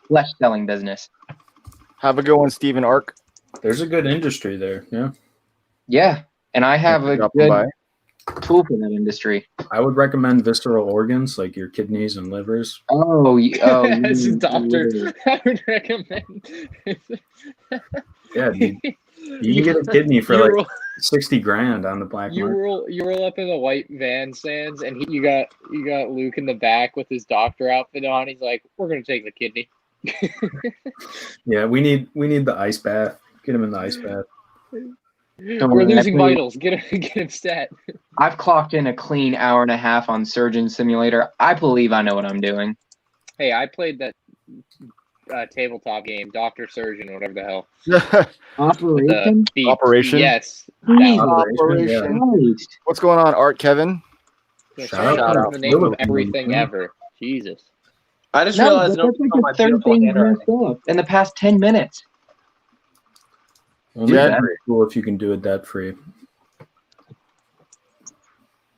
flesh selling business. Have a good one, Stephen Ark. There's a good industry there. Yeah. Yeah, and I have a Dropping good by. tool for that industry. I would recommend visceral organs like your kidneys and livers. As a doctor, I would recommend. Yeah, dude. You can get a kidney for You like roll- 60 grand on the black You market. roll up in a white van, Sans, and you got Luke in the back with his doctor outfit on. He's like, "We're gonna take the kidney." Yeah, we need the ice bath. Get him in the ice bath. Don't We're worry, losing I played- vitals. Get him stat. I've clocked in a clean hour and a half on Surgeon Simulator. I believe I know what I'm doing. Hey, I played that tabletop game, Doctor Surgeon, whatever the hell. Operation? The Operation? Yes. Jesus Operation, Christ. What's going on, Art Kevin? Shout out the name of Philippines, everything man. ever. Jesus. I just No, realized that's no like the third thing you've messed up in the past 10 minutes. Only Yeah. debt cool if you can do it debt free.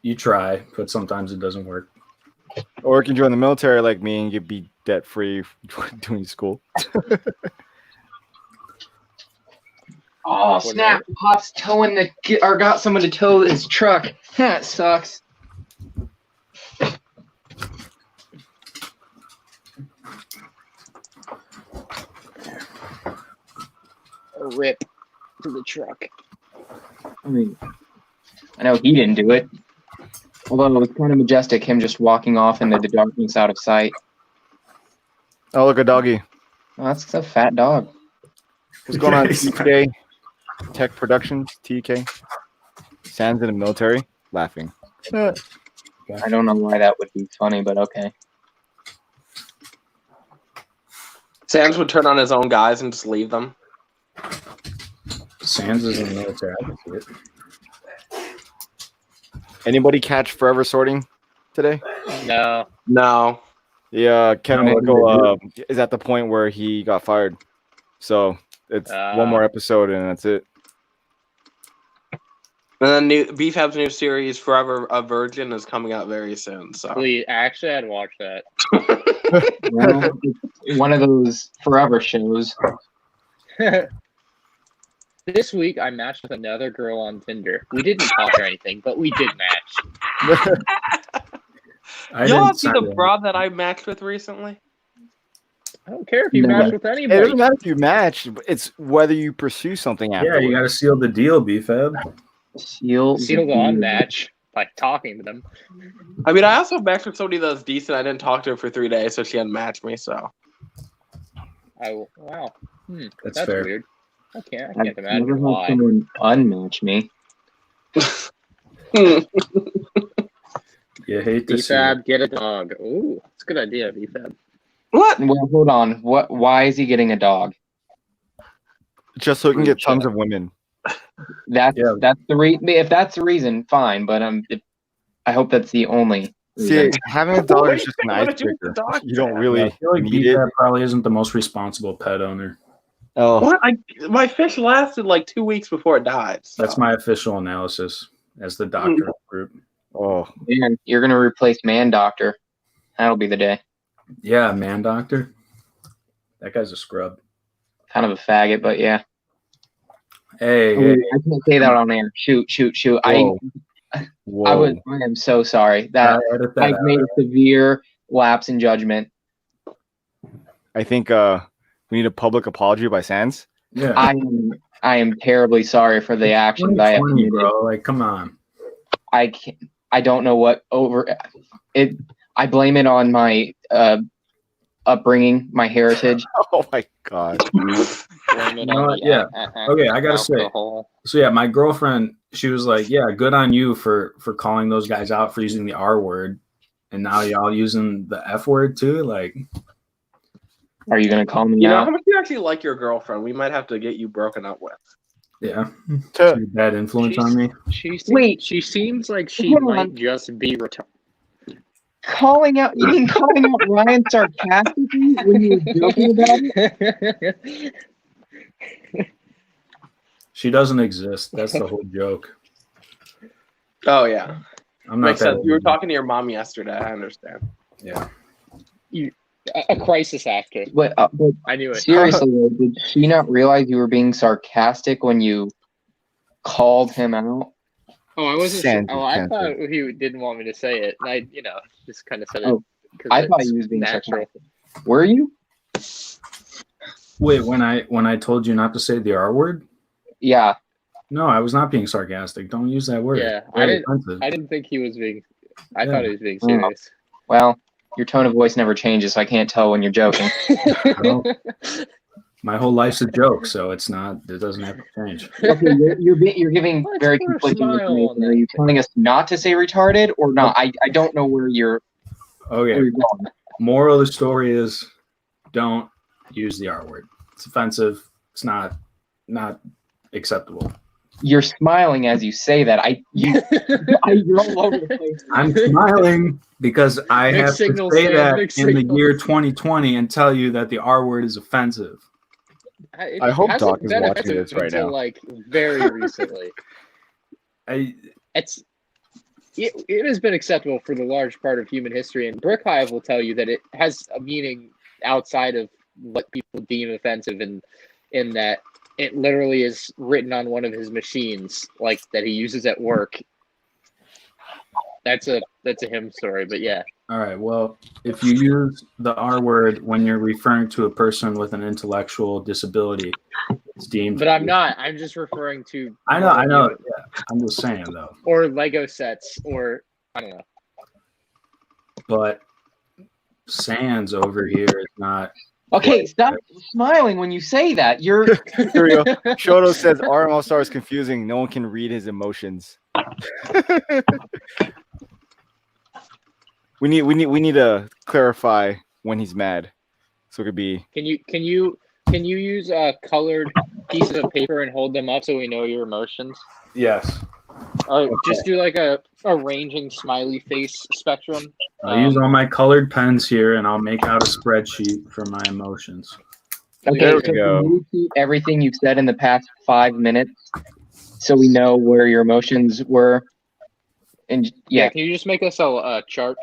You try, but sometimes it doesn't work. Or you can join the military like me and you'd be debt free doing school. Oh, snap. Pop's towing or got someone to tow his truck. That sucks. A rip to the truck. I mean, I know he didn't do it. Although it was kind of majestic, him just walking off into the darkness out of sight. Oh, look, a doggy. Oh, that's a fat dog. What's going on, Nice. TK? Tech Productions, TK. Sans in the military, laughing. I don't know why that would be funny, but okay. Sans would turn on his own guys and just leave them. Sans is in the military. I can see it. Anybody catch Forever Sorting today? No. No. Yeah, Kevin No, Nichol is at the point where he got fired. So it's one more episode and that's it. And then BFAB's new series, Forever a Virgin, is coming out very soon. So Please, actually, I'd watch that. Well, it's one of those forever shows. This week, I matched with another girl on Tinder. We didn't talk or anything, but we did match. I y'all didn't see sign the it. broad that I matched with recently? I don't care if you No. match with It anybody. doesn't matter if you match, it's whether you pursue something Yeah, afterwards. you got to seal the deal, BFAB. Seal Seal the unmatch by talking to them. I mean, I also matched with somebody that's decent. I didn't talk to her for 3 days, so she hadn't matched me. So Wow. That's That's fair. weird. I can't I've never imagine had why. someone unmatch me. You hate to see it. BFAB, get a dog. Ooh, that's a good idea, BFAB. What? Well, hold on. Why is he getting a dog? Just so he can get tons of women. That's Yeah. that's the If that's the reason, fine. But I hope that's the only See, reason. having a dog What is do just you an wanna do with the icebreaker. dog, You don't man? really I feel like need it. BFAB probably isn't the most responsible pet owner. Oh, What? My fish lasted like 2 weeks before it died. So. That's my official analysis as the doctor group. oh, Man, you're gonna replace Man Doctor. That'll be the day. Yeah, man, doctor. That guy's a scrub. Kind of a faggot, but yeah. Hey, Oh, hey, wait, I can't say that on air. Shoot. whoa, I whoa. am so sorry that edit that I've out. made a severe lapse in judgment. I think we need a public apology by Sans. Yeah, I am terribly sorry for the actions I have 2020, committed. bro. Like, come on. I don't know what over it. I blame it on my upbringing, my heritage. Oh my god. Blame it You know on what? the Yeah. Okay, I gotta say. alcohol. So yeah, my girlfriend, she was like, "Yeah, good on you for calling those guys out for using the R word, and now y'all using the F word too." Like, Are you gonna call me You know out? how much you actually like your girlfriend? We might have to get you broken up with. yeah, Tuh. she's a bad influence on me. She seems like she Hold might on. just be retarded. Calling out? You mean calling out Ryan sarcastically when you were joking about it? She doesn't exist. That's the whole joke. Oh yeah, I'm not makes that. sense. You were talking to your mom yesterday. I understand. Yeah. A crisis actor. But I knew it. seriously, though, did she not realize you were being sarcastic when you called him out? Oh, I wasn't. Sans Oh, is I cancer. thought he didn't want me to say it. And I, just kind of said it. Oh, 'cause I thought it's he was being natural. sarcastic. Were you? Wait, when I told you not to say the R word? Yeah. No, I was not being sarcastic. Don't use that word. Yeah, Very offensive. I didn't think he was being. I Yeah. thought he was being Oh. serious. Well, your tone of voice never changes, so I can't tell when you're joking. Well, my whole life's a joke, so it's not. It doesn't have to change. Okay, you're giving Let's very put a conflicting smile on information. that Are you telling us not to say retarded or not? I don't know where you're Okay. going. Moral of the story is, don't use the R word. It's offensive. It's not acceptable. You're smiling as you say that. You're all over the place. I'm smiling because I Mixed have to signals, say Sam, that mixed in the signals. year 2020 and tell you that the R word is offensive. It I hope hasn't Doc is been watching offensive this right until now. like very recently. It has been acceptable for the large part of human history, and Brickhive will tell you that it has a meaning outside of what people deem offensive, and in that it literally is written on one of his machines, like that he uses at work. That's a him story, but yeah. All right. Well, if you use the R word when you're referring to a person with an intellectual disability, it's deemed. But I'm not. I'm just referring to. I know. Yeah. I'm just saying though. Or Lego sets, or I don't know. But Sans over here is not. Okay, stop smiling when you say that. You're. Here we go. Shoto says RML Star is confusing. No one can read his emotions. we need to clarify when he's mad. So it could be. Can you use colored pieces of paper and hold them up so we know your emotions? Yes. Just do like a ranging smiley face spectrum. I'll use all my colored pens here, and I'll make out a spreadsheet for my emotions. Okay, There we so go. can you repeat everything you've said in the past 5 minutes so we know where your emotions were? And Yeah, can you just make us a chart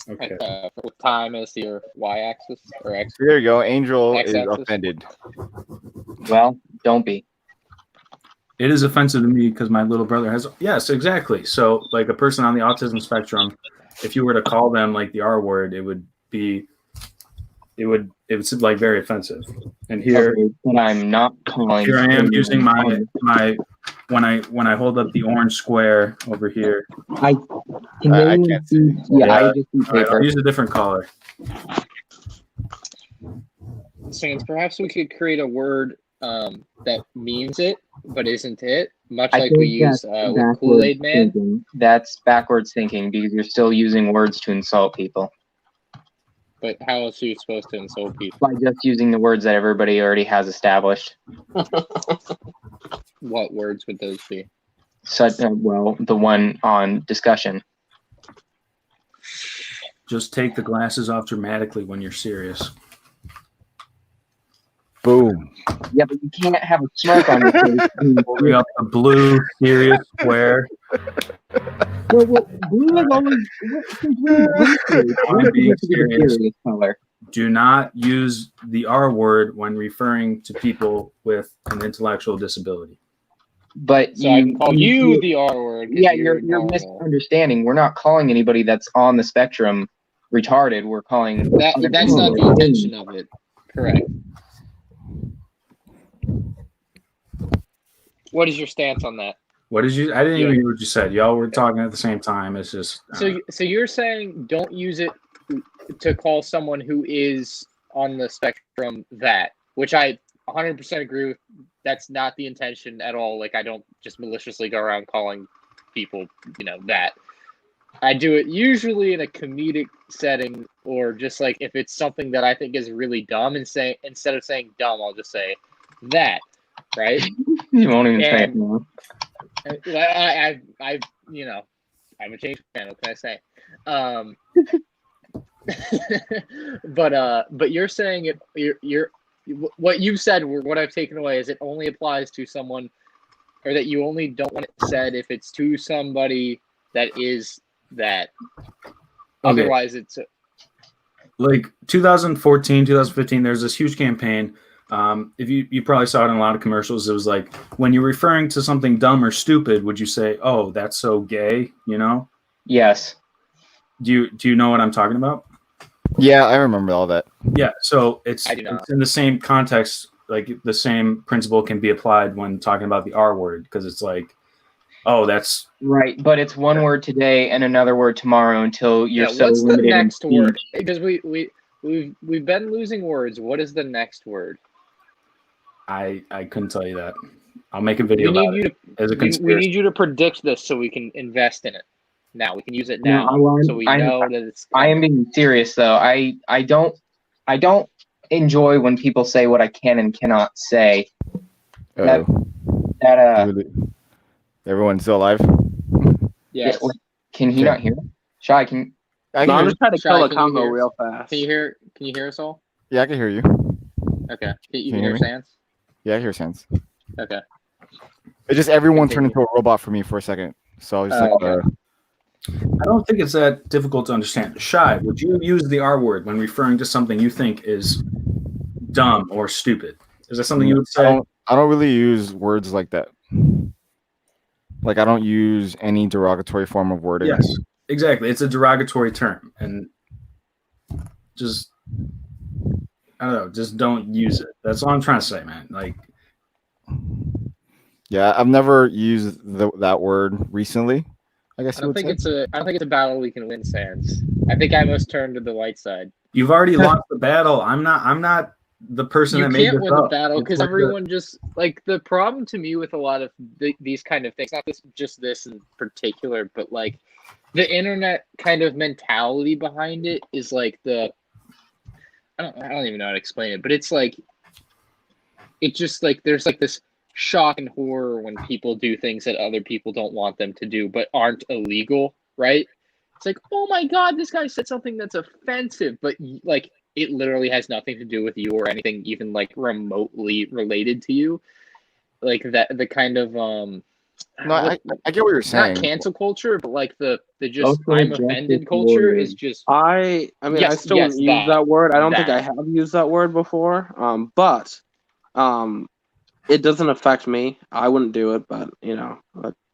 Okay. with time as your y-axis or x? There you go. Angel is X-axis. offended. well, don't be. It is offensive to me because my little brother has. Yes, exactly. So, like a person on the autism spectrum, if you were to call them like the R word, it would like very offensive. And here, Okay, but I'm not calling. here I am using my when I hold up the orange square over here. I can't see. Yeah, I Yeah. just see All right, paper. I'll use a different color. Sans, perhaps we could create a word that means it but isn't it, much I like we think use that's with backwards Kool-Aid Man. thinking. That's backwards thinking because you're still using words to insult people But how else are you supposed to insult people? by just using the words that everybody already has established. What words would those be? Such well, the one on discussion. Just take the glasses off dramatically when you're serious. Boom. Yeah, but you can't have a smirk on your face. Bring up the blue serious square. Well, blue is always I'm being serious. serious color. Do not use the R word when referring to people with an intellectual disability. But So I can call you the R word. 'cause Yeah, you're you're normal. misunderstanding. We're not calling anybody that's on the spectrum retarded. We're calling That's not the intention of it. Correct. What is your stance on that? What did you? I didn't even hear what you said. Y'all were talking at the same time. It's just So you're saying don't use it to call someone who is on the spectrum that, which I 100% agree with. That's not the intention at all. Like, I don't just maliciously go around calling people, that. I do it usually in a comedic setting, or just like if it's something that I think is really dumb, and say instead of saying dumb, I'll just say that, right? You won't even say it now. I'm a change fan. What can I say? But you're saying it. You're what you said. What I've taken away is it only applies to someone, or that you only don't want it said if it's to somebody that is that. Okay. Otherwise, it's like 2014, 2015. There's this huge campaign. If you probably saw it in a lot of commercials, it was like, when you're referring to something dumb or stupid, would you say, "Oh, that's so gay"? Yes. Do you know what I'm talking about? Yeah, I remember all that. Yeah. So it's I do not. in the same context. Like, the same principle can be applied when talking about the R word, because it's like, oh, that's right. But it's one word today and another word tomorrow until you're so what's the limited in next speech. word? Because we've been losing words. What is the next word? I couldn't tell you that. I'll make a video about it as a We conspiracy. need you to predict this so we can invest in it. Now we can use it now, so we I know that it's. I am being serious though. I don't enjoy when people say what I can and cannot say. That Everyone's still alive? Yes. Can he not hear? Shy, can I can I'm hear just you. trying to kill a combo real fast. Can you hear us all? Yeah, I can hear you. Okay. You Can can you hear hear me? Sans? Yeah, I hear sense. Okay. It's just everyone Continue. turned into a robot for me for a second. So I was just Okay. I don't think it's that difficult to understand. Shy, would you use the R word when referring to something you think is dumb or stupid? Is that something you would say? I don't really use words like that. Like, I don't use any derogatory form of wording. Yes, exactly. It's a derogatory term, and just, I don't know, just don't use it. That's all I'm trying to say, man. Like, yeah, I've never used that word recently. I guess I don't think it's a battle we can win, Sans. I think I must turn to the light side. you've already lost the battle. I'm not the person You that made can't this win up. the battle It's because like everyone just like the problem to me with a lot of these kind of things, not just this in particular, but like the internet kind of mentality behind it is like I don't even know how to explain it, but it's like it just like there's like this shock and horror when people do things that other people don't want them to do but aren't illegal, right? It's like, oh my god, this guy said something that's offensive, but like it literally has nothing to do with you or anything even like remotely related to you. Like that, the kind of No, I get what you're saying. not cancel culture, but like the just Also I'm justice offended culture warrior. is just I mean, Yes, I still yes, wouldn't use that word. I don't think that. I have used that word before. But it doesn't affect me. I wouldn't do it, but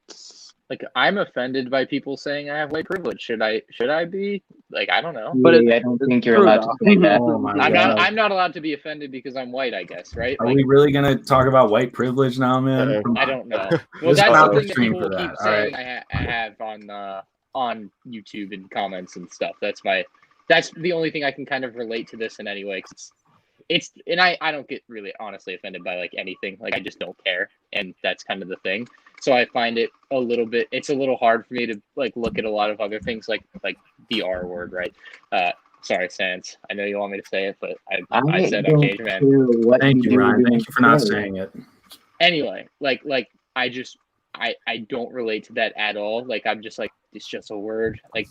it's... like I'm offended by people saying I have white privilege. Should I be? Like, I don't know. But I don't think you're allowed to say that. Oh my I'm God. not allowed to be offended because I'm white, I guess, right? Are Like, we really gonna talk about white privilege now, man? Come I on. don't know. Well, This that's not the the thing that stream people for keep that, saying I have on YouTube and comments and stuff. That's the only thing I can kind of relate to this in any way. 'Cause I don't get really honestly offended by like anything. Like I just don't care, and that's kind of the thing. So I find it it's a little hard for me to like look at a lot of other things like the R word, right? Sorry, Sans. I know you want me to say it, but I said on Cage Man. Thank you, Ryan. Thank you for not saying it. Anyway, like I don't relate to that at all. Like I'm just like it's just a word. I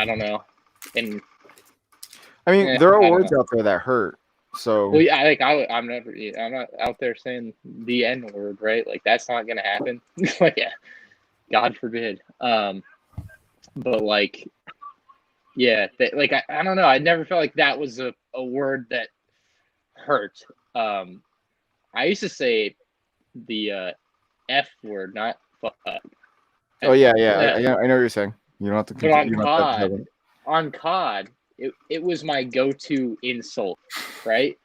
don't know. And I mean, there are words out there that hurt. So well, yeah, I'm not out there saying the N word, right? Like that's not gonna happen. Like, yeah, God forbid. But like, yeah, I don't know. I never felt like that was a word that hurt. I used to say the F word, not fuck up. oh yeah. I know what you're saying. You don't have to. But on COD, it was my go-to insult, right?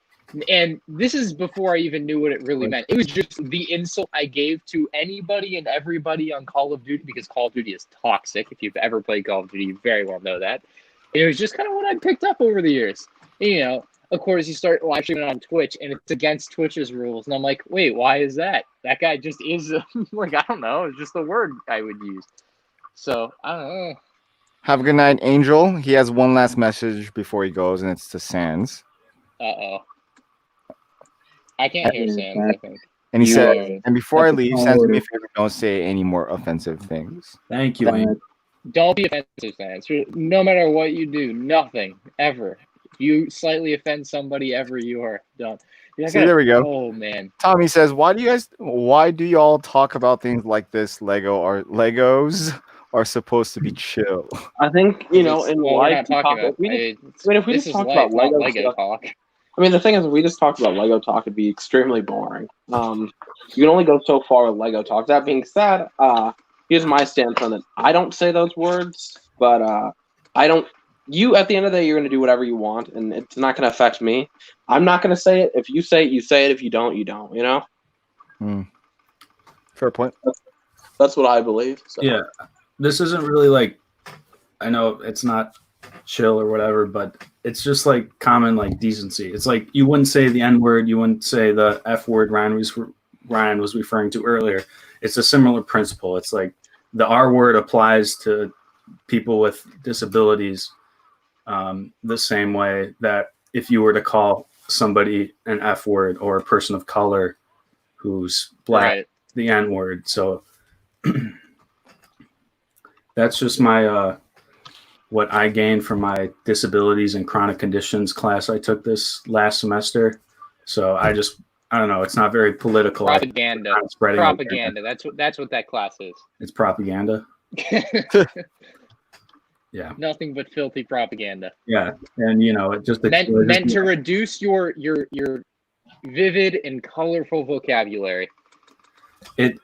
And this is before I even knew what it really meant. It was just the insult I gave to anybody and everybody on Call of Duty because Call of Duty is toxic. If you've ever played Call of Duty, you very well know that. It was just kind of what I picked up over the years. You know, of course, you start live streaming on Twitch, and it's against Twitch's rules. And I'm like, wait, why is that? That guy just is, like, I don't know. It's just the word I would use. So, I don't know. Have a good night, Angel. He has one last message before he goes, and it's to Sans. Uh-oh. I can't hear Sans, I think. And he said, and before I leave, Sans, do me a favor, don't say any more offensive things. Thank you, Angel. Don't be offensive, Sans. No matter what you do, nothing, ever. If you slightly offend somebody ever, you are done. See, there we go. Oh, man. Tommy says, why do y'all talk about things like this? Legos are supposed to be chill. I think, in life, if we just talk about Lego talk. I mean, the thing is, if we just talked about Lego talk, it'd be extremely boring. You can only go so far with Lego talk. That being said, here's my stance on it. I don't say those words, but I don't. You, at the end of the day, you're going to do whatever you want, and it's not going to affect me. I'm not going to say it. If you say it, you say it. If you don't, you don't. You know. Fair point. That's what I believe. So. Yeah, this isn't really like. I know it's not chill or whatever, but it's just like common like decency. It's like you wouldn't say the N word, you wouldn't say the F word Ryan was referring to earlier. It's a similar principle. It's like the R word applies to people with disabilities the same way that if you were to call somebody an F word or a person of color who's black, right, the N word. So that's just my what I gained from my disabilities and chronic conditions class I took this last semester. So I don't know. It's not very political. Propaganda. Propaganda. That's what that class is. It's propaganda. Yeah. Nothing but filthy propaganda. Yeah, and it just meant to reduce your vivid and colorful vocabulary. It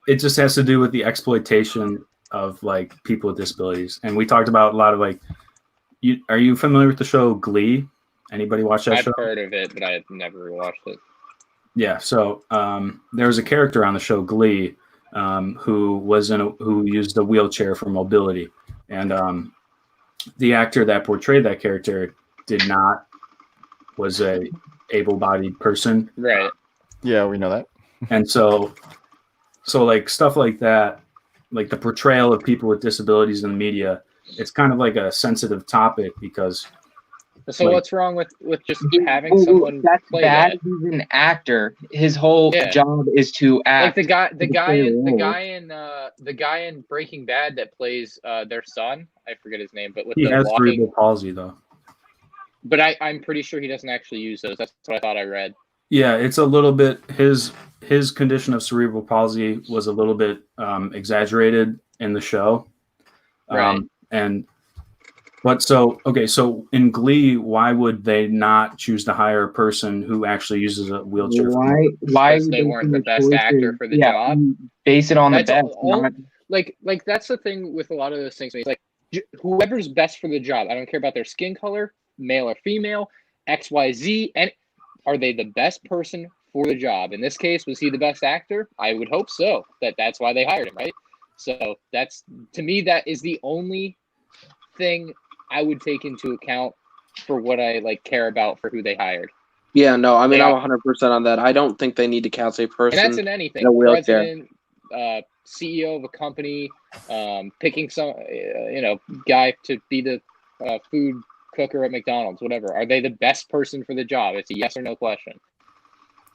just has to do with the exploitation of like people with disabilities, and we talked about a lot of like. Are you familiar with the show Glee? Anybody watch that show? I've heard of it, but I've never watched it. Yeah, so there was a character on the show Glee who used a wheelchair for mobility, and the actor that portrayed that character was a able-bodied person. Right. Yeah, we know that. And so like stuff like that, like the portrayal of people with disabilities in the media, it's kind of like a sensitive topic because. So what's wrong with just having someone play that? He's an actor. His whole job is to act. Like the guy in Breaking Bad that plays their son. I forget his name, but with he has cerebral palsy though. But I'm pretty sure he doesn't actually use those. That's what I thought I read. Yeah, it's a little bit his condition of cerebral palsy was a little bit exaggerated in the show, right? So in Glee, why would they not choose to hire a person who actually uses a wheelchair? Why they weren't the best actor for the job? Base it on the best. Like that's the thing with a lot of those things. It's like whoever's best for the job. I don't care about their skin color, male or female, XYZ, and are they the best person for the job? In this case, was he the best actor? I would hope so. That's why they hired him, right? So that's, to me, that is the only thing I would take into account for what I like care about for who they hired. Yeah, no, I mean, Yeah. I'm 100% on that. I don't think they need to cast a person And that's in anything. in a wheelchair. President, CEO of a company, picking some, guy to be the food cooker at McDonald's, whatever. Are they the best person for the job? It's a yes or no question.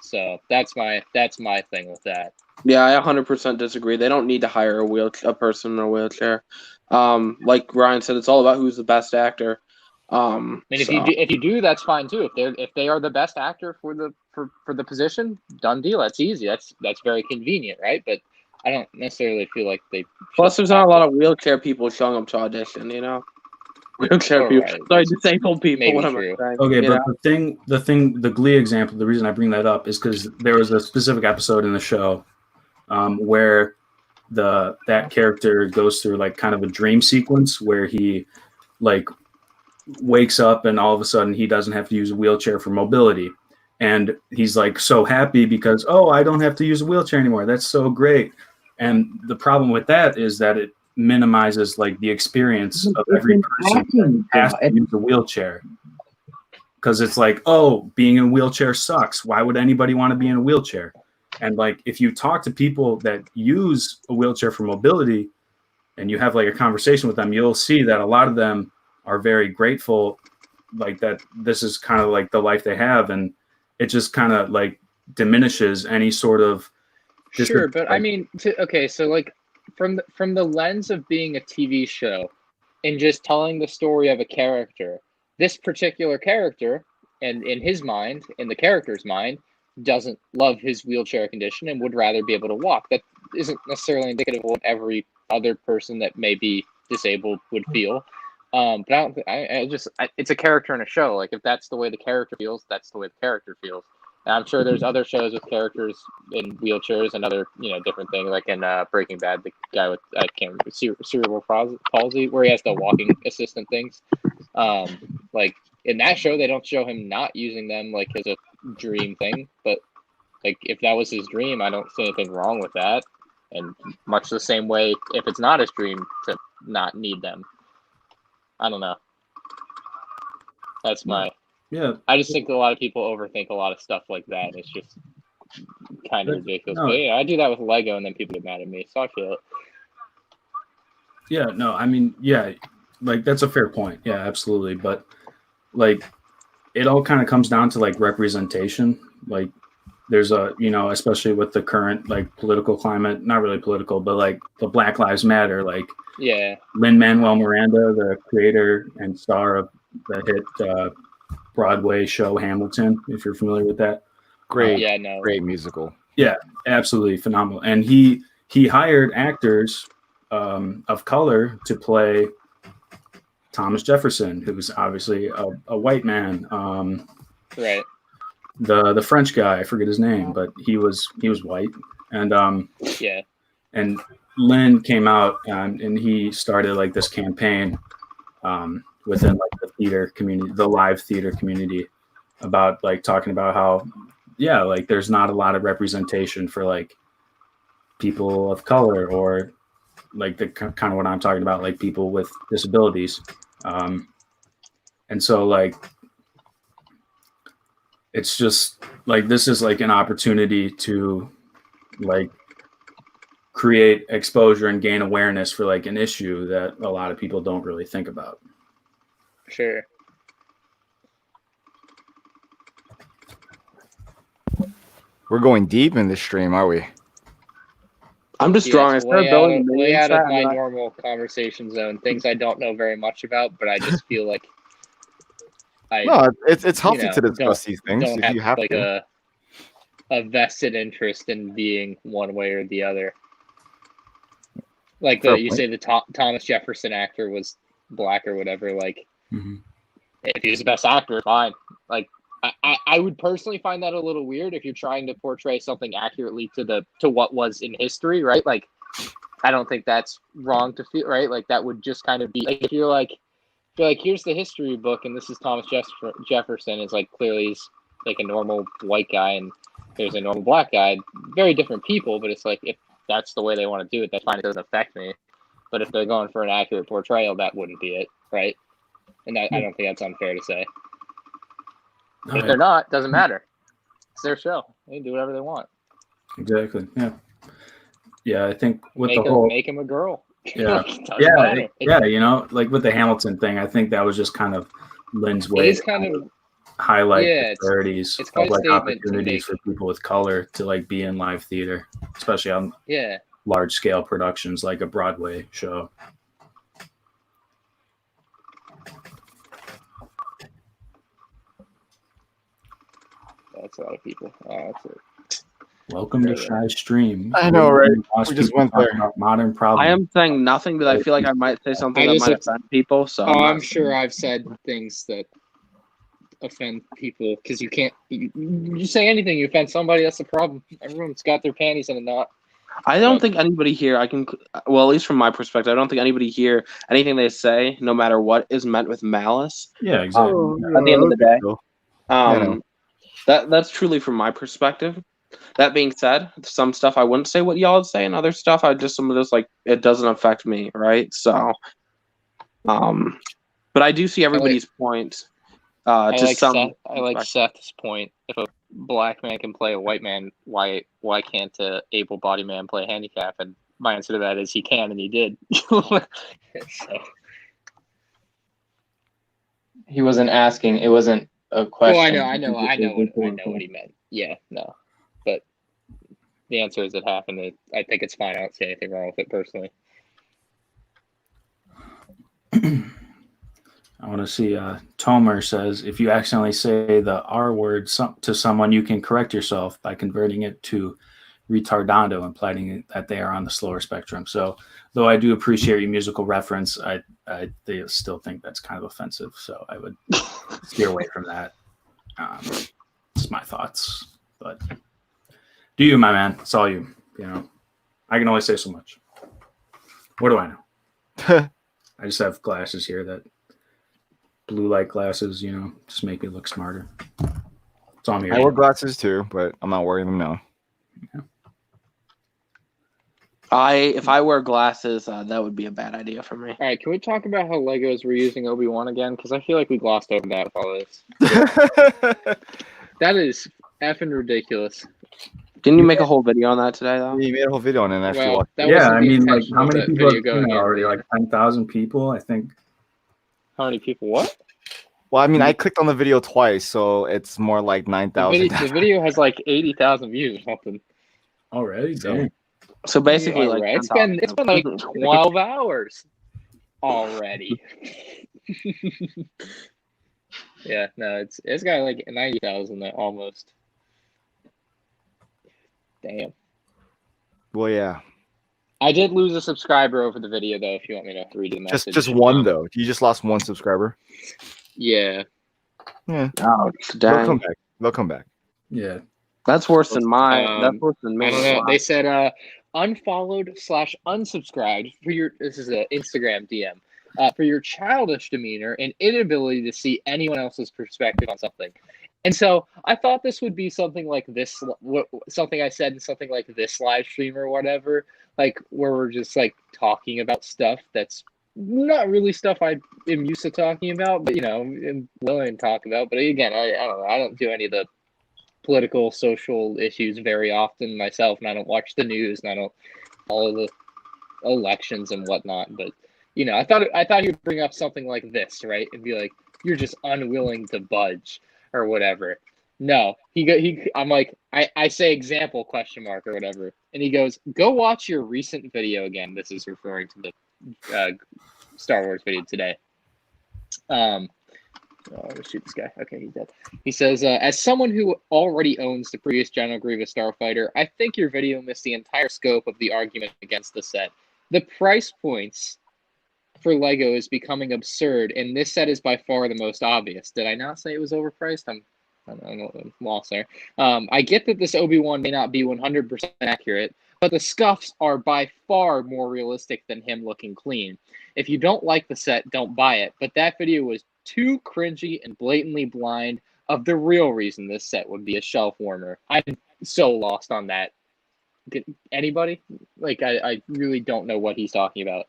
So that's my thing with that. Yeah, I 100% disagree. They don't need to hire a person in a wheelchair. Like Ryan said, it's all about who's the best actor. I mean, if you do, that's fine too. If they are the best actor for the position, done deal. That's easy. That's very convenient, right? But I don't necessarily feel like they. Plus, there's not a lot of wheelchair people showing up to audition. Wheelchair people. Right. Sorry, disabled people. Maybe What am I true. saying? Okay, but the Glee example, the reason I bring that up is because there was a specific episode in the show where that character goes through like kind of a dream sequence where he like wakes up and all of a sudden he doesn't have to use a wheelchair for mobility. And he's like so happy because, oh, I don't have to use a wheelchair anymore. That's so great. And the problem with that is that it minimizes like the experience of every person who has to use a wheelchair. Because it's like, oh, being in a wheelchair sucks. Why would anybody want to be in a wheelchair? And like, if you talk to people that use a wheelchair for mobility and you have like a conversation with them, you'll see that a lot of them are very grateful, like that this is kind of like the life they have. And it just kind of like diminishes any sort of. Sure, but I mean, so like from the lens of being a TV show and just telling the story of a character, this particular character, and in his mind, in the character's mind, doesn't love his wheelchair condition and would rather be able to walk. That isn't necessarily indicative of what every other person that may be disabled would feel. But it's a character in a show. Like if that's the way the character feels, that's the way the character feels. And I'm sure there's other shows with characters in wheelchairs and other, different things. Like in Breaking Bad, the guy with I can't remember cerebral palsy, where he has the walking assistant things. Like in that show, they don't show him not using them like as a dream thing. But like if that was his dream, I don't see anything wrong with that. And much the same way, if it's not his dream to not need them. I don't know. That's my. Yeah. I just think a lot of people overthink a lot of stuff like that. It's just kind of ridiculous. No. But yeah, I do that with Lego, and then people get mad at me, so I feel it. Yeah, no, I mean, yeah, like that's a fair point. Yeah, absolutely. But like it all kind of comes down to like representation. Like there's especially with the current like political climate, not really political, but like the Black Lives Matter, like Yeah. Lin-Manuel Miranda, the creator and star of the hit Broadway show Hamilton, if you're familiar with that. Great, Yeah, no. great musical. Yeah, absolutely phenomenal. And he hired actors of color to play Thomas Jefferson, who's obviously a white man. Right. The French guy, I forget his name, but he was white. And Yeah. and Lynn came out and he started like this campaign within like the theater community, the live theater community, about like talking about how like there's not a lot of representation for like people of color, or like the kind of what I'm talking about, like people with disabilities. And so like it's just like this is like an opportunity to like create exposure and gain awareness for like an issue that a lot of people don't really think about. Sure. We're going deep in this stream, are we? I'm just drawing. I Yes, started building the way out minion of my set, normal conversation zone. Things I don't know very much about, but I just feel like No, it's healthy to don't- discuss these things don't if you have like to. a vested interest in being one way or the other. Like Fair you point. say the Thomas Jefferson actor was black or whatever. Like if he's the best actor, fine. Like I would personally find that a little weird if you're trying to portray something accurately to what was in history, right? Like I don't think that's wrong to feel, right? Like that would just kind of be like if you're like here's the history book and this is Thomas Jefferson. It's like clearly he's like a normal white guy and there's a normal black guy. Very different people, but it's like if that's the way they want to do it, that's fine. It doesn't affect me. But if they're going for an accurate portrayal, that wouldn't be it, right? And I don't think that's unfair to say. All If right. they're not, doesn't matter. It's their show. They can do whatever they want. Exactly. Yeah. Yeah, I think with Make the whole him a girl. yeah Doesn't matter. yeah, you know, like with the Hamilton thing, I think that was just kind of Lynn's It way is to kind of highlight yeah. disparities It's of quite a like statement to opportunities make. for people with color to like be in live theater, especially on Yeah. large scale productions like a Broadway show. That's a lot of people. That's it. Welcome to Shy Stream. I know, right? Watch We just people went talk there. about modern problems. I am saying nothing, but I feel like I might say something that might offend people. So I'm sure I've said things that offend people because you can't. You say anything, you offend somebody. That's the problem. Everyone's got their panties in a knot. I don't think anybody here, well, at least from my perspective, I don't think anybody here, anything they say, no matter what, is meant with malice. Yeah, exactly. At the end of the day, that's truly from my perspective. That being said, some stuff I wouldn't say what y'all would say, and other stuff some of this like it doesn't affect me, right? So, but I do see everybody's point. I like Seth's point. If a black man can play a white man, why can't a able-bodied man play a handicap? And my answer to that is he can, and he did. So. He wasn't asking. It wasn't a question. Well, I know what he meant. Yeah, no, but the answer is it happened. I think it's fine. I don't see anything wrong with it personally. I want to see Tomer says, if you accidentally say the R word to someone, you can correct yourself by converting it to retardando, implying that they are on the slower spectrum. So though I do appreciate your musical reference, I still think that's kind of offensive. So I would steer away from that. It's my thoughts. But do you, my man? It's all you. You know, I can only say so much. What do I know? I just have glasses here that blue light glasses, you know, just make me look smarter. It's on me. I wear glasses too, but I'm not wearing them now. Yeah. If I wear glasses, that would be a bad idea for me. All right, can we talk about how Legos were using Obi-Wan again? Because I feel like we glossed over that with all this. That is effing ridiculous. Didn't you make a whole video on that today, though? You made a whole video on it and actually watched it. Yeah, I mean, like, how many people have seen that already? Like 10,000 people, I think. How many people? What? Well, I mean, I clicked on the video twice, so it's more like 9,000. The video has like 80,000 views or something. Already? Dang. So basically, yeah, like right. It's been like 12 hours already. Yeah, no, it's got like 90,000 almost. Damn. Well, yeah. I did lose a subscriber over the video, though. If you want me to read the message, Just one though. You just lost one subscriber. Yeah. Yeah. Oh, dang. They'll come back. Yeah. That's worse than mine. That's worse than me. I don't know. They said unfollowed/unsubscribed for your. This is an Instagram DM. For your childish demeanor and inability to see anyone else's perspective on something. And so I thought this would be something like this, something I said in something like this live stream or whatever, like where we're just like talking about stuff that's not really stuff I am used to talking about, but, you know, I'm willing to talk about. But again, I don't know. I don't do any of the political, social issues very often myself, and I don't watch the news, and I don't follow the elections and whatnot. But, you know, I thought you'd bring up something like this, right? And be like, you're just unwilling to budge or whatever. No, I'm like, I say example ? Or whatever. And he goes, go watch your recent video again. This is referring to the Star Wars video today. Oh, shoot this guy. Okay, he's dead. He says, as someone who already owns the previous General Grievous Starfighter, I think your video missed the entire scope of the argument against the set. The price points for Lego is becoming absurd, and this set is by far the most obvious. Did I not say it was overpriced? I'm lost there. I get that this Obi-Wan may not be 100% accurate, but the scuffs are by far more realistic than him looking clean. If you don't like the set, don't buy it. But that video was too cringy and blatantly blind of the real reason this set would be a shelf warmer. I'm so lost on that. Anybody? Like, I really don't know what he's talking about.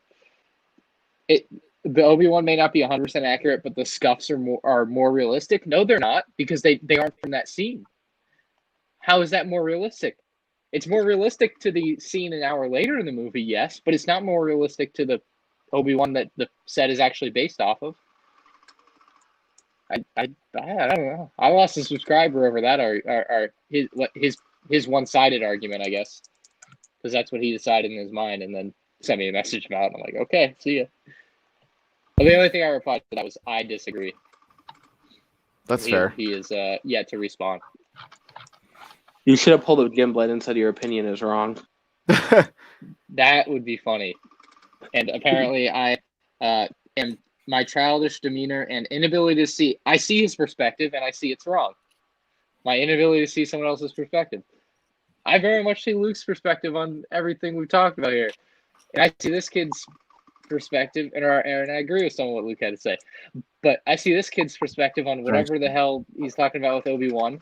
the Obi-Wan may not be 100% accurate, but the scuffs are more realistic. No, they're not, because they aren't from that scene. How is that more realistic? It's more realistic to the scene an hour later in the movie, yes, but it's not more realistic to the Obi-Wan that the set is actually based off of. I don't know. I lost a subscriber over that, his one-sided argument, I guess, because that's what he decided in his mind, and then sent me a message about it. I'm like, okay, see ya. But the only thing I replied to that was, I disagree. That's fair. He is yet to respond. You should have pulled a Gimblade and said your opinion is wrong. That would be funny. And apparently I am my childish demeanor and inability to see. I see his perspective and I see it's wrong. My inability to see someone else's perspective. I very much see Luke's perspective on everything we've talked about here. And I see this kid's perspective, and I agree with some of what Luke had to say. But I see this kid's perspective on whatever the hell he's talking about with Obi-Wan.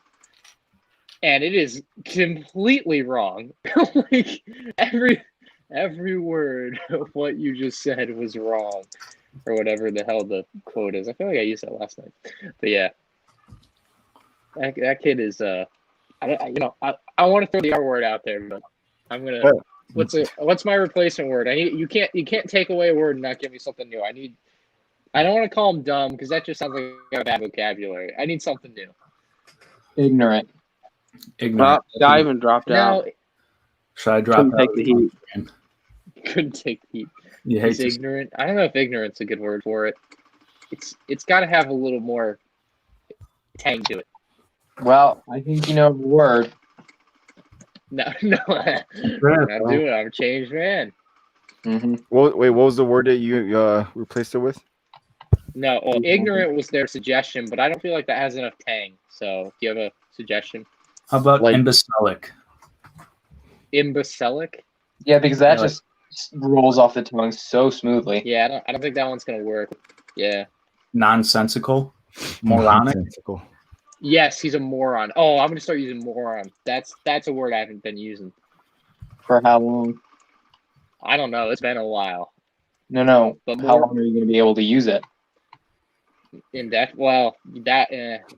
And it is completely wrong. Like every word of what you just said was wrong, or whatever the hell the quote is. I feel like I used that last night, but yeah, that kid is. I want to throw the R word out there, but I'm gonna. What's my replacement word? You can't take away a word and not give me something new. I don't want to call him dumb because that just sounds like a bad vocabulary. I need something new. Ignorant. I even dropped out. Should I drop out? Take the heat. Couldn't take the heat. He's ignorant. I don't know if ignorant's a good word for it. It's got to have a little more tang to it. Well, I think you know the word. No, I'm not doing it. I'm a changed man. Mm-hmm. What was the word that you replaced it with? No, well, ignorant was their suggestion, but I don't feel like that has enough tang. So, do you have a suggestion? How about imbecilic? Imbecilic? Yeah, because that just rolls off the tongue so smoothly. Yeah, I don't think that one's gonna work. Yeah. Nonsensical? Moronic? Nonsensical. Yes, he's a moron. Oh, I'm gonna start using moron. That's a word I haven't been using. For how long? I don't know. It's been a while. No. But how long are you going to be able to use it? In depth? Well,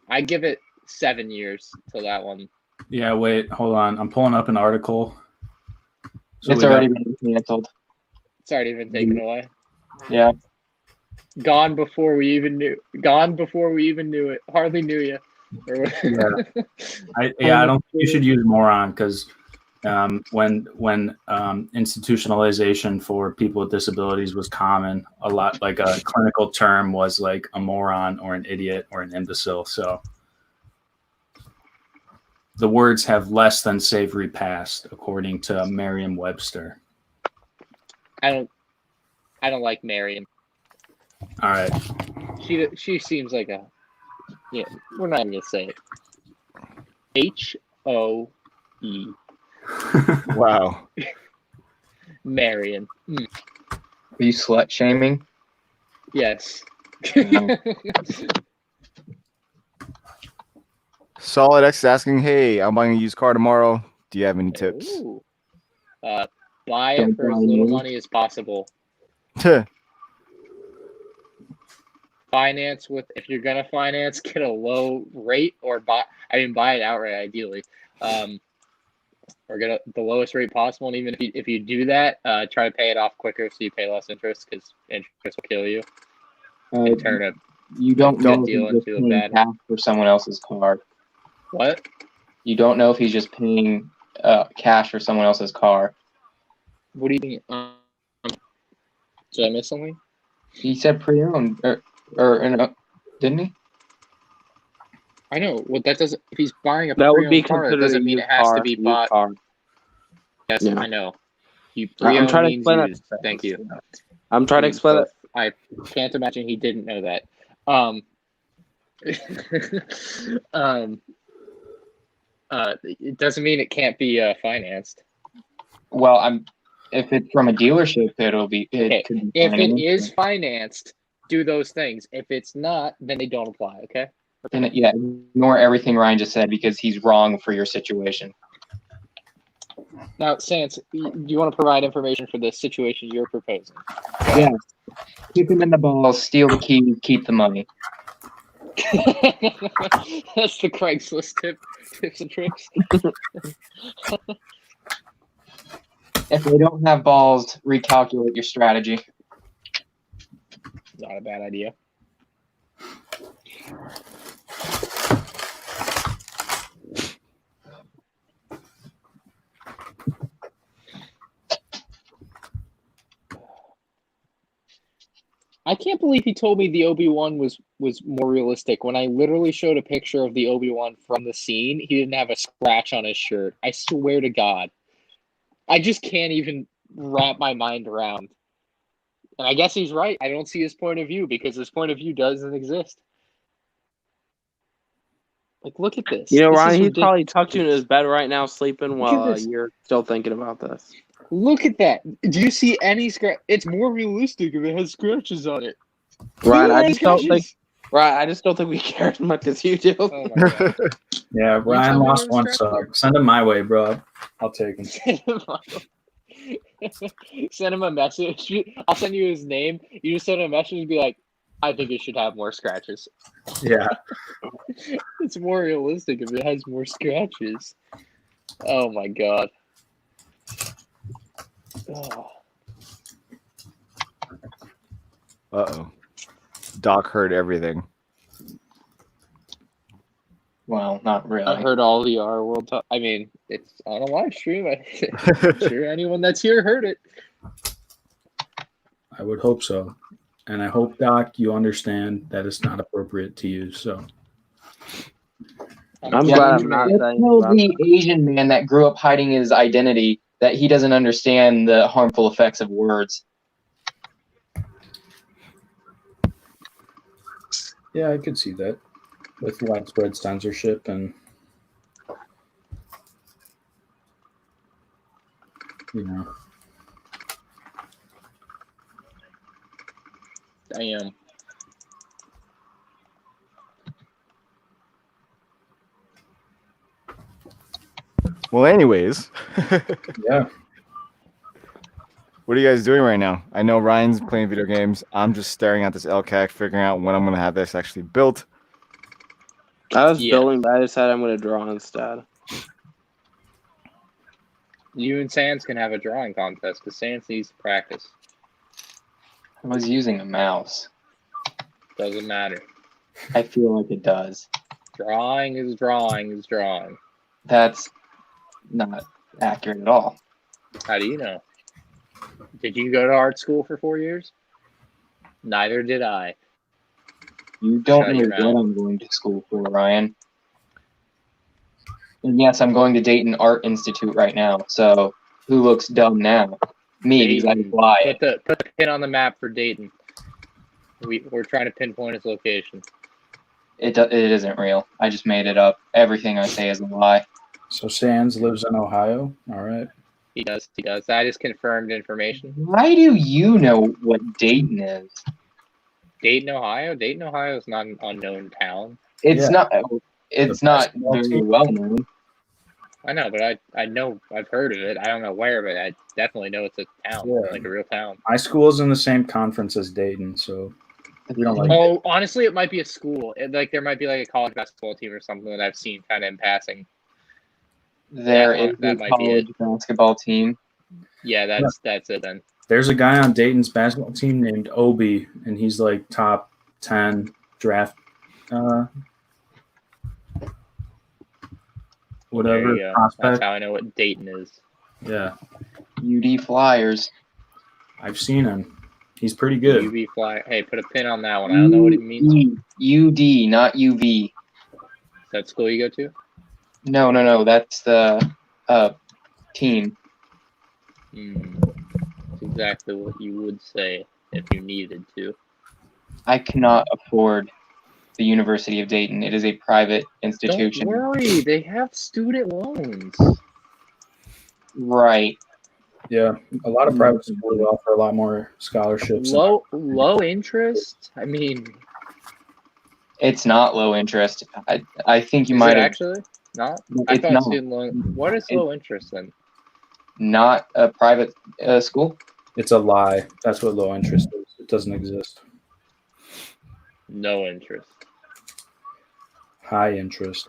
I give it 7 years till that one. Yeah, wait, hold on. I'm pulling up an article. So it's already been canceled. It's already been taken away. Yeah. Gone before we even knew. Gone before we even knew it. Hardly knew you. I don't think you should use moron because when institutionalization for people with disabilities was common, a lot like a clinical term was like a moron or an idiot or an imbecile. So the words have less than savory past, according to Merriam-Webster. I don't like Merriam. All right. She seems like a. Yeah, we're not even gonna say it. HOE. Wow. Marion. Are you slut shaming? Yes. Solid X is asking, hey, I'm buying a used car tomorrow. Do you have any tips? Ooh. Buy it for as little money as possible. Finance if you're gonna finance, get a low rate or buy it outright ideally. Or get the lowest rate possible, and even if you do that, try to pay it off quicker so you pay less interest because interest will kill you. And turn you don't know deal into a bad cash for someone else's car. What? You don't know if he's just paying cash for someone else's car. What do you mean? Did I miss something? He said pre-owned, didn't he? I know. Well, that doesn't. If he's buying a that would be car, considered it doesn't mean it has to be bought. Car. Yes, yeah. I know. I'm trying to explain used. Thank you. I'm trying to explain it. I can't imagine he didn't know that. It doesn't mean it can't be financed. Well, if it's from a dealership, it'll be. If it is financed, do those things. If it's not, then they don't apply. Okay. And ignore everything Ryan just said because he's wrong for your situation. Now, Sans, do you want to provide information for the situation you're proposing? Yes. Kick him in the balls, steal the keys, keep the money. That's the Craigslist tips and tricks. If they don't have balls, recalculate your strategy. Not a bad idea. I can't believe he told me the Obi-Wan was more realistic when I literally showed a picture of the Obi-Wan from the scene. He didn't have a scratch on his shirt. I swear to God. I just can't even wrap my mind around. And I guess he's right. I don't see his point of view because his point of view doesn't exist. Like, look at this. You know, This is Ryan, he's ridiculous. probably tucked in his bed right now, sleeping Look at while this. you're still thinking about this. Look at that. Do you see any scratch? It's more realistic if it has scratches on it. Ryan, Look at I all just the don't think. scratches. Right, I just don't think we care as much as you do. Oh my God. Yeah, Ryan tell me lost where one the sub. scratches Send him my way, bro. I'll take him. Send him a message. I'll send you his name. You just send him a message and be like, I think it should have more scratches. Yeah. It's more realistic if it has more scratches. Oh my God. Oh. Uh-oh. Doc heard everything. Well, not really. I heard all the R world talk. I mean, it's on a live stream. I'm sure anyone that's here heard it. I would hope so. And I hope, Doc, you understand that it's not appropriate to use. So I'm Yeah, glad you I'm not let's saying tell about the Asian man that grew up hiding his identity that he doesn't understand the harmful effects of words. yeah, I could see that with widespread censorship and Damn. Well, anyways, yeah. what are you guys doing right now? I know Ryan's playing video games. I'm just staring at this LCAC, figuring out when I'm going to have this actually built. I was Yeah. building, but I decided I'm going to draw instead. You and Sans can have a drawing contest because Sans needs to practice. I was using a mouse. Doesn't matter. I feel like it does. Drawing is drawing is drawing. That's not accurate at all. How do you know? Did you go to art school for 4 years? Neither did I. You don't Shut know your what mouth. I'm going to school for, Ryan. And yes, I'm going to Dayton Art Institute right now. So who looks dumb now? Me, because I Dayton. fly. Put the pin on the map for Dayton. We're trying to pinpoint its location. It isn't real. I just made it up. Everything I say is a lie. So Sands lives in Ohio. All right. He does. That is confirmed information. Why do you know what Dayton is? Dayton, Ohio? Dayton, Ohio is not an unknown town. It's Yeah. not. It's The not basketball very team. well known. I know, but I know I've heard of it. I don't know where, but I definitely know it's a town, Yeah. like a real town. My school is in the same conference as Dayton, so we don't like Oh, honestly, it might be a school. Like there might be like a college basketball team or something that I've seen kind of in passing. There That is that a might be college basketball team. Yeah, that's it then. There's a guy on Dayton's basketball team named Obi, and he's like top 10 draft whatever There you go. That's prospect. how I know what Dayton is. Yeah, UD Flyers. I've seen him. He's pretty good. UV fly. Hey, put a pin on that one. I don't know what it means. Is UD, not UV. that school you go to? No. That's the team. That's exactly what you would say if you needed to. I cannot afford the University of Dayton. It is a private institution. Don't worry, they have student loans. Right. Yeah, a lot of private schools offer a lot more scholarships. Low interest. I mean, It's not low interest. I think you is might it have actually not? I It's thought not. student loan. What is low interest then? not a private school. It's a lie. That's what low interest is. doesn't exist. No interest. High interest.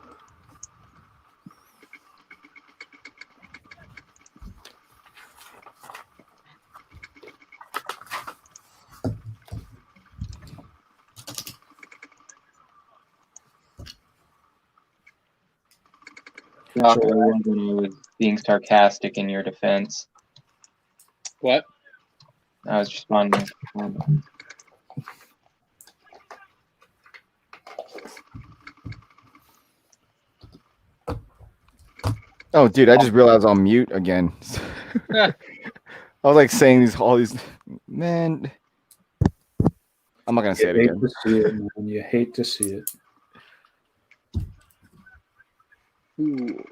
Doc, I was being sarcastic in your defense. What? I was responding. Oh, dude, I just realized I'm mute again. I was like saying all these, man. I'm not gonna say it You hate again. to see it, man. You hate to see it. Ooh.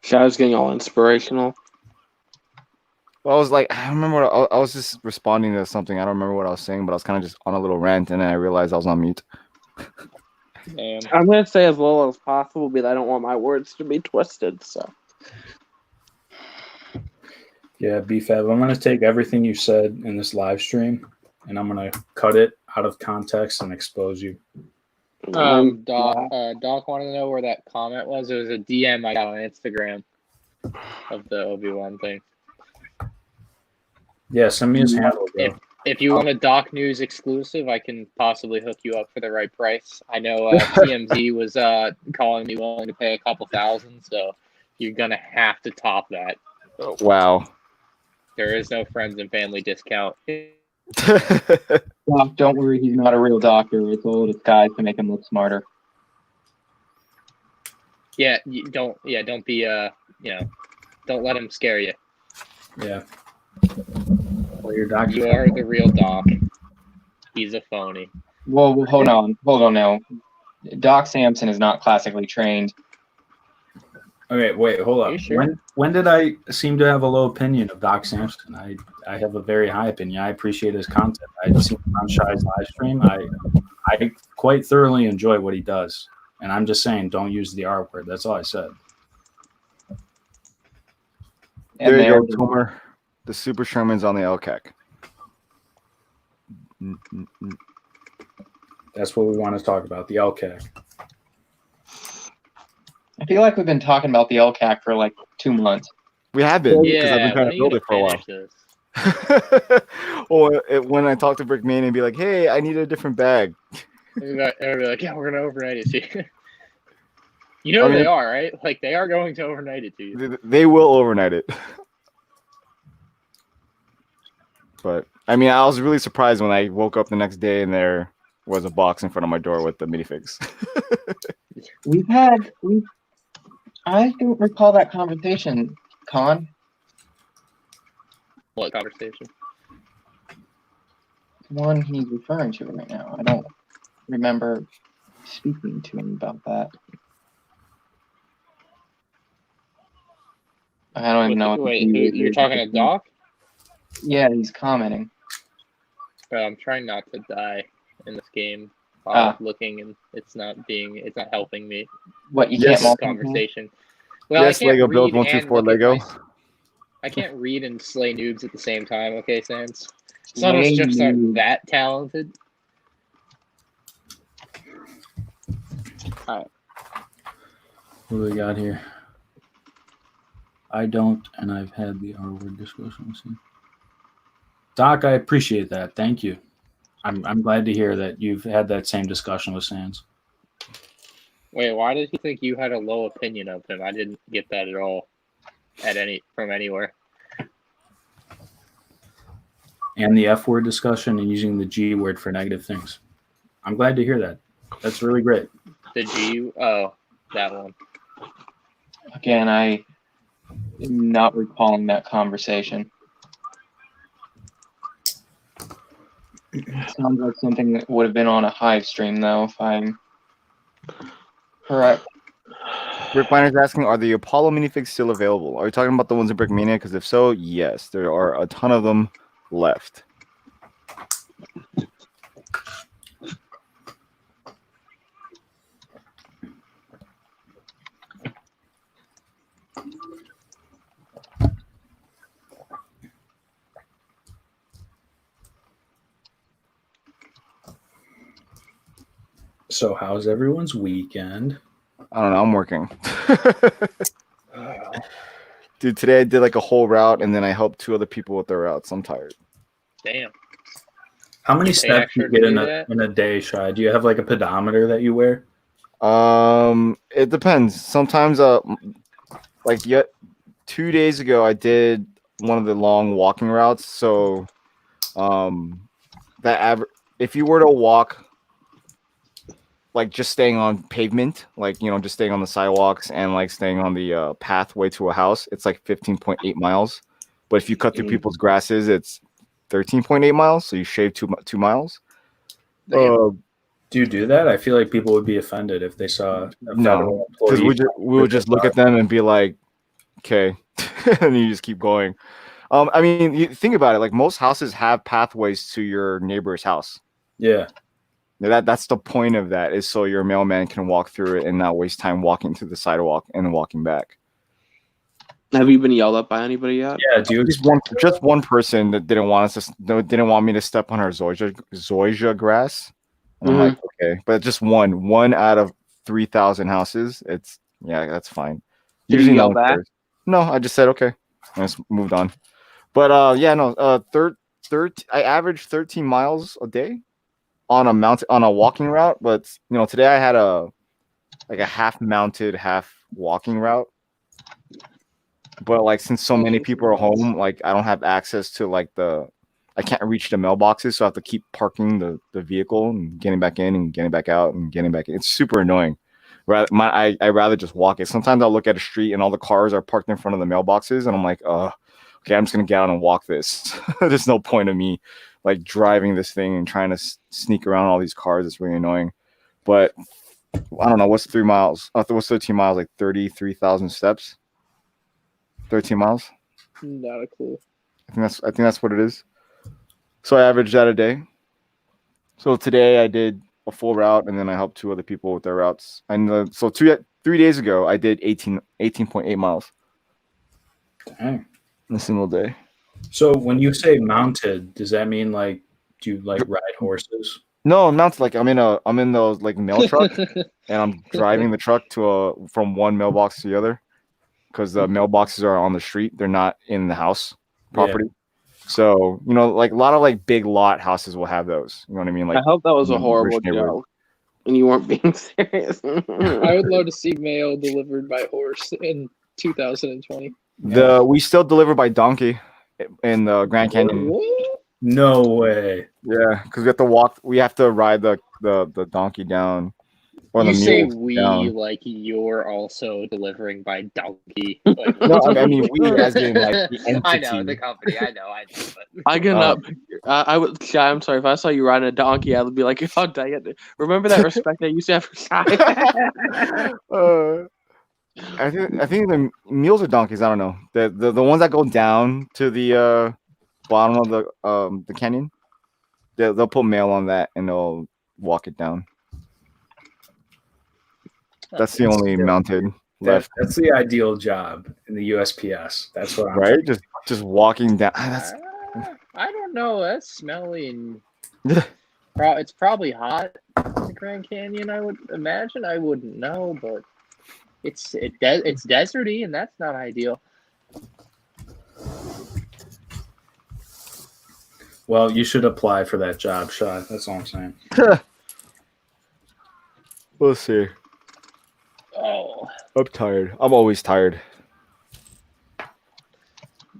Shadow's getting all inspirational. Well, I was like, I don't remember what I was just responding to something. I don't remember what I was saying, but I was kind of just on a little rant, and then I realized I was on mute. Man. I'm gonna say as little as possible, but I don't want my words to be twisted. So Yeah, BFAB, I'm going to take everything you said in this live stream and I'm going to cut it out of context and expose you. Doc wanted to know where that comment was. It was a DM I got on Instagram of the Obi-Wan thing. Yeah, send me his handle, bro. If you want a Doc News exclusive, I can possibly hook you up for the right price. I know TMZ was calling me willing to pay a couple thousand, so you're gonna have to top that. Wow. There is no friends and family discount. Doc, don't worry, he's not a real doctor. It's all a disguise to make him look smarter. Yeah, don't be don't let him scare you. Yeah. Well, your doctor. You are the real Doc. He's a phony. Well, hold on now. Doc Samson is not classically trained. Okay, wait, hold Are you up. sure? When did I seem to have a low opinion of Doc Samson? I have a very high opinion. I appreciate his content. I've seen him on Shy's live stream. I quite thoroughly enjoy what he does. And I'm just saying, don't use the R word. That's all I said. And There you go, Tomer. The Super Sherman's on the LCAC. That's what we want to talk about, the LCAC. I feel like we've been talking about the LCAC for like 2 months. We have been, because Yeah, I've been trying when to are build you it for a while. finish this? Or when I talk to Brickmania and be like, hey, I need a different bag. Everybody be like, yeah, we're gonna overnight it to you. You know they are, right? Like they are going to overnight it to you. They will overnight it. But I mean, I was really surprised when I woke up the next day and there was a box in front of my door with the minifigs. I don't recall that conversation, Con. What conversation? The one he's referring to right now. I don't remember speaking to him about that. I don't even know. You're talking to Doc? Yeah, he's commenting. I'm trying not to die in this game. Looking and it's not helping me. What, you Yes. can't Conversation. Well, yes, Lego build 124 Lego. I can't read and slay noobs at the same time. Okay, Sans. Some of us just aren't that talented. All right. What do we got here? I don't, and I've had the R word discussion. Doc, I appreciate that. Thank you. I'm glad to hear that you've had that same discussion with Sans. Wait, why did he think you had a low opinion of him? I didn't get that at all. From anywhere. And the F word discussion and using the G word for negative things. I'm glad to hear that. That's really great. The G? Oh, that one. Again, I am not recalling that conversation. It sounds like something that would have been on a Hive stream, though, if I'm correct. Brickminer's asking, are the Apollo minifigs still available? Are you talking about the ones in Brickmania? Because if so, yes, there are a ton of them left. So how's everyone's weekend? I don't know. I'm working. Dude, today I did like a whole route, and then I helped 2 other people with their routes. I'm tired. Damn. How many You pay steps do extra you get to in do a that? in a day, Shai? Do you have like a pedometer that you wear? It depends. Sometimes, like 2 days ago, I did one of the long walking routes. So, if you were to walk, like just staying on pavement, like just staying on the sidewalks and like staying on the pathway to a house, it's like 15.8 miles. But if you cut through people's grasses, it's 13.8 miles. So you shave 2 miles. Damn. Do you do that? I feel like people would be offended if they saw a No, federal because employee. we would just look at them and be like, okay, and you just keep going. I mean, you think about it. Like most houses have pathways to your neighbor's house. Yeah. That's the point of that, is so your mailman can walk through it and not waste time walking to the sidewalk and walking back. Have you been yelled at by anybody yet? Yeah. Do you Just one person that didn't want me to step on her zoysia grass. And I'm like, okay, but just one out of 3,000 houses. That's fine. Did Usually you yell no one back? cares. No, I just said okay. I just moved on. But I average 13 miles a day on a walking route. But today I had a half mounted, half walking route. But like since so many people are home, like I don't have access to I can't reach the mailboxes, so I have to keep parking the vehicle and getting back in and getting back out and getting back in. It's super annoying. I rather just walk it. Sometimes I'll look at a street and all the cars are parked in front of the mailboxes, and I'm like, okay, I'm just gonna get out and walk this. There's no point of me like driving this thing and trying to sneak around all these cars. It's really annoying. But I don't know, what's 3 miles? What's 13 miles? Like 33,000 steps. 13 miles. Not a clue. I think that's what it is. So I averaged that a day. So today I did a full route, and then I helped 2 other people with their routes. And so 3 days ago I did 18.8 miles. Dang. In a single day. So when you say mounted, does that mean like do you like ride horses? No, not like I'm in the like mail truck, and I'm driving the truck from one mailbox to the other, because the mailboxes are on the street. They're not in the house property. Yeah. So, like a lot of like big lot houses will have those. You know what I mean? Like, I hope that was a horrible joke and you weren't being serious. I would love to see mail delivered by horse in 2020. We still deliver by donkey in the Grand Canyon. What? No way. Yeah, because we have to ride the donkey down. Or you the say mules we down. like you're also delivering by donkey. Like, no, I mean we as in like the entity. I know the company. I know. But I cannot. I would. Shy, I'm sorry if I saw you riding a donkey. I would be like, "Oh, dang it! Remember that respect I used to have for Shy." I think the mules or donkeys. I don't know. The ones that go down to the bottom of the canyon. They'll put mail on that and they'll walk it down. That's the only mounted left. That's the ideal job in the USPS. That's what I'm right. Just walking down. I don't know. That's smelly and it's probably hot in the Grand Canyon. I would imagine. I wouldn't know, but it's deserty, and that's not ideal. Well, you should apply for that job, Shai. That's all I'm saying. We'll see. Oh, I'm tired. I'm always tired.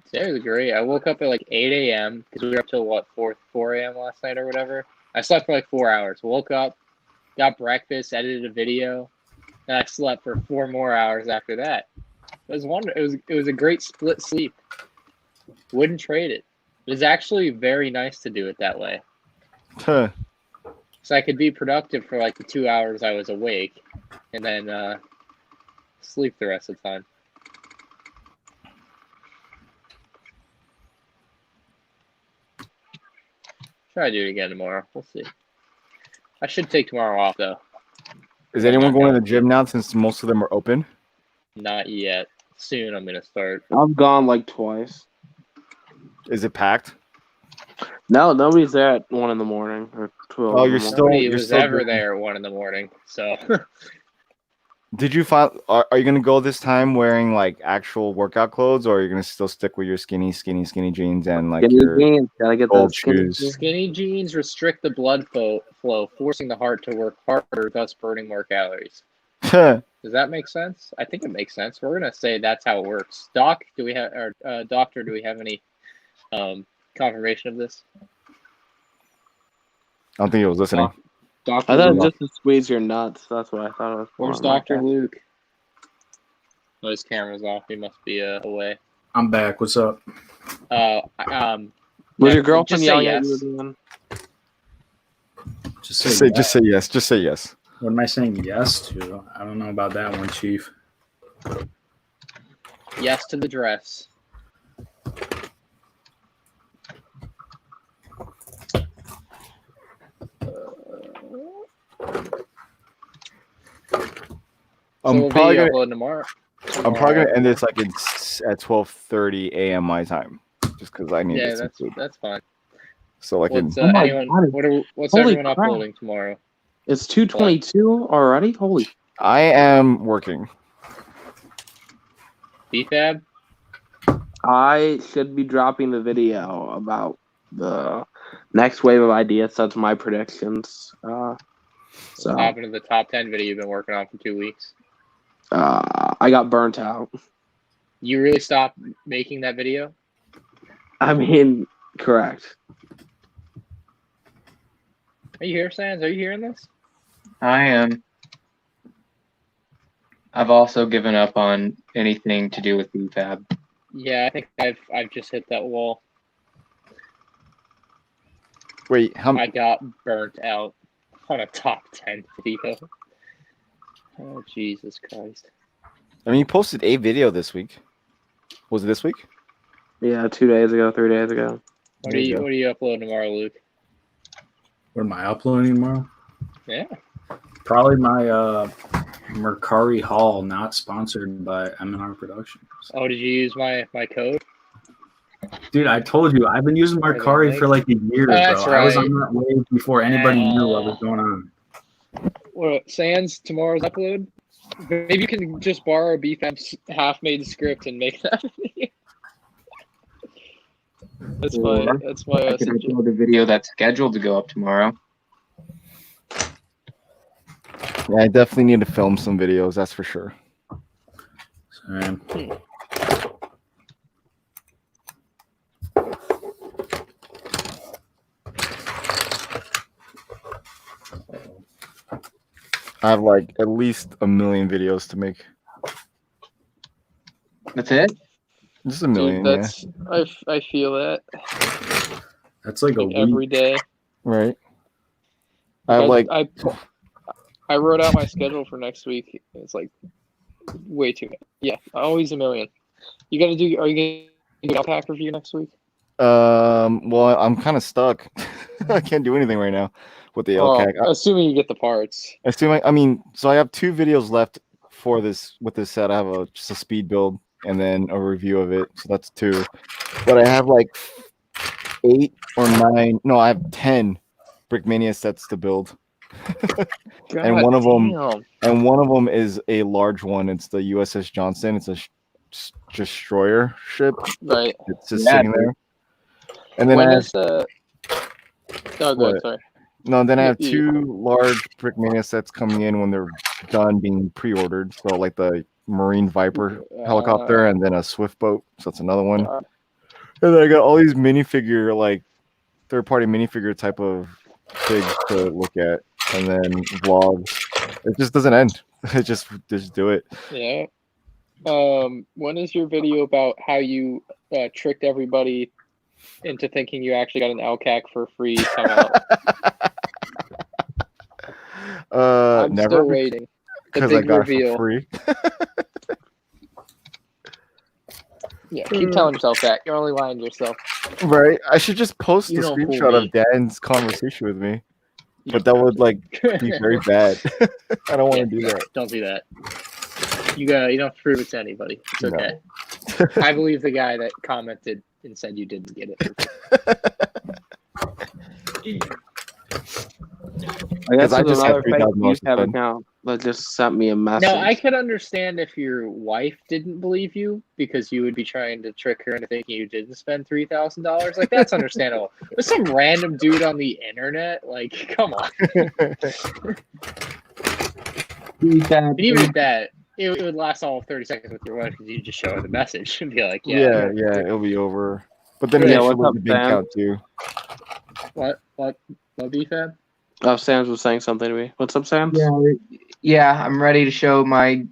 Today was great. I woke up at like 8 a.m. because we were up till 4 a.m. last night or whatever. I slept for like 4 hours. Woke up, got breakfast, edited a video, and I slept for 4 more hours after that. It was wonderful. It was a great split sleep. Wouldn't trade it. It was actually very nice to do it that way. Huh. So I could be productive for like the 2 hours I was awake, and then sleep the rest of the time. Try to do it again tomorrow. We'll see. I should take tomorrow off though. Is anyone going to the gym now since most of them are open? Not yet. Soon I'm gonna start. I've gone like twice. Is it packed? No, nobody's there at 1 in the morning or 12. Oh, in you're the still- morning. Nobody was still ever doing- there at 1 in the morning. So Did you find? Are you gonna go this time wearing like actual workout clothes, or are you gonna still stick with your skinny jeans and like Skinny your jeans, gotta get gold those skinny shoes? jeans. skinny jeans restrict the blood flow, forcing the heart to work harder, thus burning more calories. Does that make sense? I think it makes sense. We're gonna say that's how it works. Doc, do we have or doctor? Do we have any confirmation of this? I don't think he was listening. Doctor, I thought it Luke. was just to squeeze your nuts. That's what I thought it was. Where's for, like Doctor that. Luke? Oh, his camera's off. He must be away. I'm back. What's up? Was Yeah, your girlfriend just say yelling at yes. you again? Just Just say, say, just say yes. Just say yes. What am I saying yes to? I don't know about that one, Chief. Yes to the dress. I'm we'll probably be gonna. uploading tomorrow. I'm probably gonna end this like at 12:30 a.m. my time, just because I need Yeah, to some food. that's fine. So like, What's Oh my anyone? God. What's Holy everyone crap. uploading tomorrow? It's 2:22 already. Holy! I am working. BFAB? I should be dropping the video about the next wave of ideas. That's my predictions. What So happened to the top 10 video you've been working on for 2 weeks? I got burnt out. You really stopped making that video? I mean, correct. Are you here, Sans? Are you hearing this? I am. I've also given up on anything to do with BFAB. Yeah, I think I've just hit that wall. Wait, how? I got burnt out on a top 10 video. Oh, Jesus Christ. I mean, you posted a video this week. Was it this week? Yeah, 2 days ago, 3 days ago. What There are you go. you uploading tomorrow, Luke? What am I uploading tomorrow? Yeah. Probably my Mercari haul, not sponsored by M&R Productions. Oh, did you use my code? Dude, I told you, I've been using Where's that Mercari link? for like a year, That's bro. I was right. on that wave before anybody knew what was going on. What, Sans, tomorrow's upload? Maybe you can just borrow a BFAB's half-made script and make that video. That's my I could suggestion. upload a video that's scheduled to go up tomorrow. Yeah, I definitely need to film some videos. That's for sure. So, I have like at least a million videos to make. That's it? Just a million, Dude, that's I feel that that's like a like week. every day. yeah. Right. I have like I wrote out my schedule for next week. It's like way too many. Yeah, always a million. You got to do. Are you gonna do LCAC review next week? well, I'm kind of stuck. I can't do anything right now with the LCAC. Assuming you get the parts. I mean, so I have 2 videos left for this with this set. I have just a speed build and then a review of it. So that's 2. But I have like 8 or 9. No, I have 10 Brickmania sets to build. And one of them- damn. And one of them is a large one. It's the USS Johnson. It's a destroyer ship. Right. It's just Yeah, sitting there. And then When I have is the? Oh, go ahead. Sorry. No, then I have You- 2 large Brickmania sets coming in when they're done being pre-ordered. So like the Marine Viper helicopter and then a Swift boat. So that's another one. Uh, And then I got all these minifigure, like third-party minifigure type of things to look at, and then vlogs. It just doesn't end. It just do it. Yeah. When is your video about how you tricked everybody into thinking you actually got an LCAC for free come out? I'm Never, still waiting. The because I big got reveal. it for free. Yeah, keep telling yourself that. You're only lying to yourself. Right? I should just post You the don't fool screenshot me. of Dan's conversation with me, but that would like be very bad. I don't want to do that. Don't do that. You don't have to prove it to anybody. It's No. okay. I believe the guy that commented and said you didn't get it. I guess I there's just had another fake $3,000 to BFAB spend. account that just sent me a message. Now, I could understand if your wife didn't believe you because you would be trying to trick her into thinking you didn't spend $3,000. Like, that's understandable. But some random dude on the internet, like, come on. And even at that, it would last all of 30 seconds with your wife because you just show her the message and be like, Yeah, it'll be over. But then Yeah, again, she'll what's lose up, the big Sam? count too. What BFAB? Oh, Sam's was saying something to me. What's up, Sam? Yeah, I'm ready to show my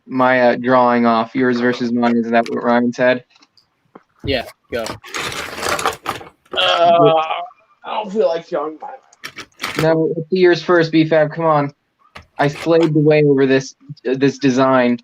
drawing off. Yours versus mine. Is that what Ryan said? Yeah, go. I don't feel like showing mine. No, let's see yours first, BFAB. Come on. I slaved away over this design.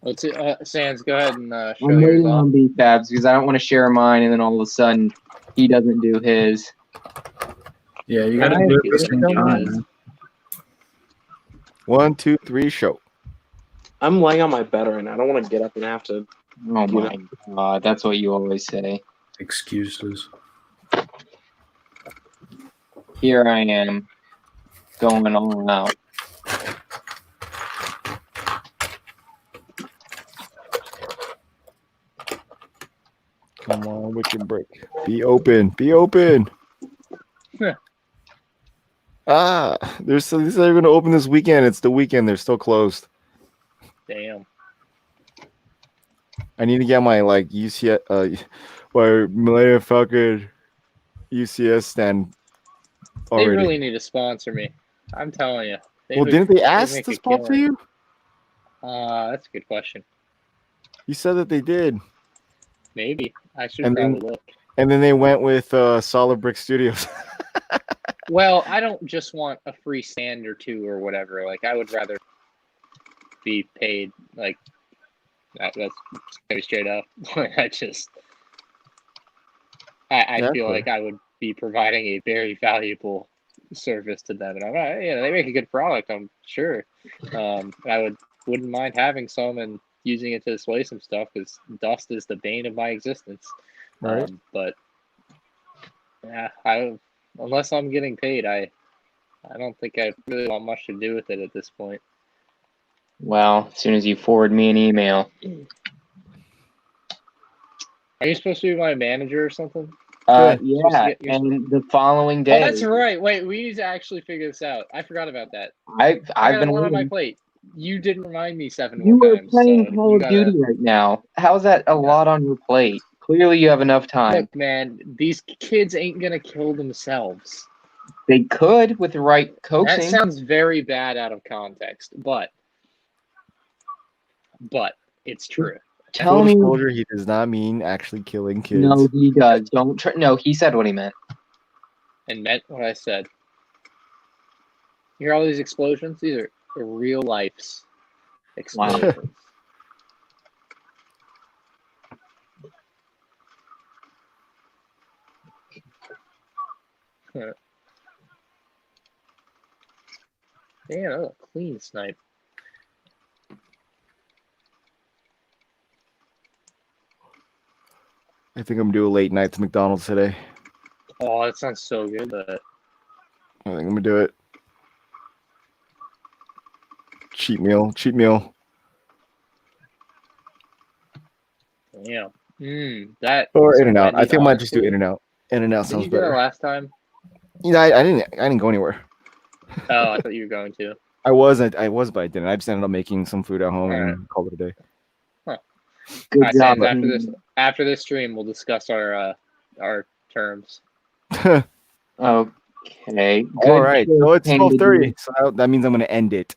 Let's see, Sans, go ahead and show I'm yours waiting off. on BFABs because I don't want to share mine and then all of a sudden he doesn't do his. Yeah, you gotta do it at the same time, man. 1, 2, 3, show. I'm laying on my bed right now. I don't want to get up and have to. Oh my god, that's what you always say. Excuses. Here I am, going all out. Come on, Wicked Brick. Be open. Be open. Yeah. They said they're going to open this weekend. It's the weekend. They're still closed. Damn. I need to get my UCS, my Millennium Falcon UCS stand already. They really need to sponsor me. I'm telling you. Didn't they ask to sponsor you? That's a good question. You said that they did. Maybe. I should probably look. And then they went with Solid Brick Studios. Well, I don't just want a free stand or two or whatever. Like, I would rather be paid. Like, that's very straight up. I feel like I would be providing a very valuable service to them, and they make a good product, I'm sure. I wouldn't mind having some and using it to display some stuff because dust is the bane of my existence. Right. But yeah, unless I'm getting paid, I don't think I really want much to do with it at this point. Well, as soon as you forward me an email. Are you supposed to be my manager or something? Yeah, and the following day. Oh, that's right. Wait, we need to actually figure this out. I forgot about that. I've been a lot on my plate. You didn't remind me 7 You more were times. playing so Call of Duty right now. How's that a lot on your plate? Clearly, you have enough time. Look, man, these kids ain't gonna kill themselves. They could with the right coaxing. That sounds very bad out of context, but it's true. Tell me, he does not mean actually killing kids. no, he does. Don't try. No, he said what he meant. And meant what I said. You hear all these explosions? These are real life's explosions. Wow. Damn, that was a clean snipe. I think I'm gonna do a late night to McDonald's today. Oh, that sounds so good. But I think I'm gonna do it. Cheat meal. yeah, that or In-N-Out. I think I might just do In-N-Out. In-N-Out sounds Did you do better. that last time? Yeah, I didn't go anywhere. Oh, I thought you were going to. I was, but I didn't. I just ended up making some food at home and called it a day. Good job. After this stream, we'll discuss our terms. Okay. All right. So it's 12:30. So that means I'm going to end it.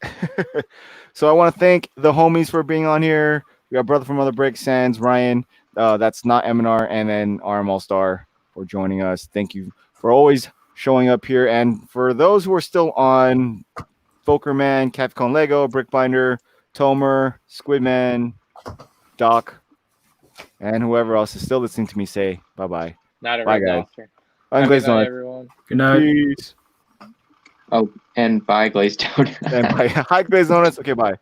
So I want to thank the homies for being on here. We got Brother from Other Break, Sans, Ryan. That's not MNR, and then RM All Star for joining us. Thank you for always showing up here. And for those who are still on, Folkerman, Capcom Lego, Brickbinder, Tomer, Squidman, Doc, and whoever else is still listening to me say bye-bye. Not a Bye, red guys. doctor. I'm Good Glazed night, Night. everyone. Good night. Peace. Oh, and bye, glazed donut. And bye. Hi, Glaze Donuts. Okay, bye.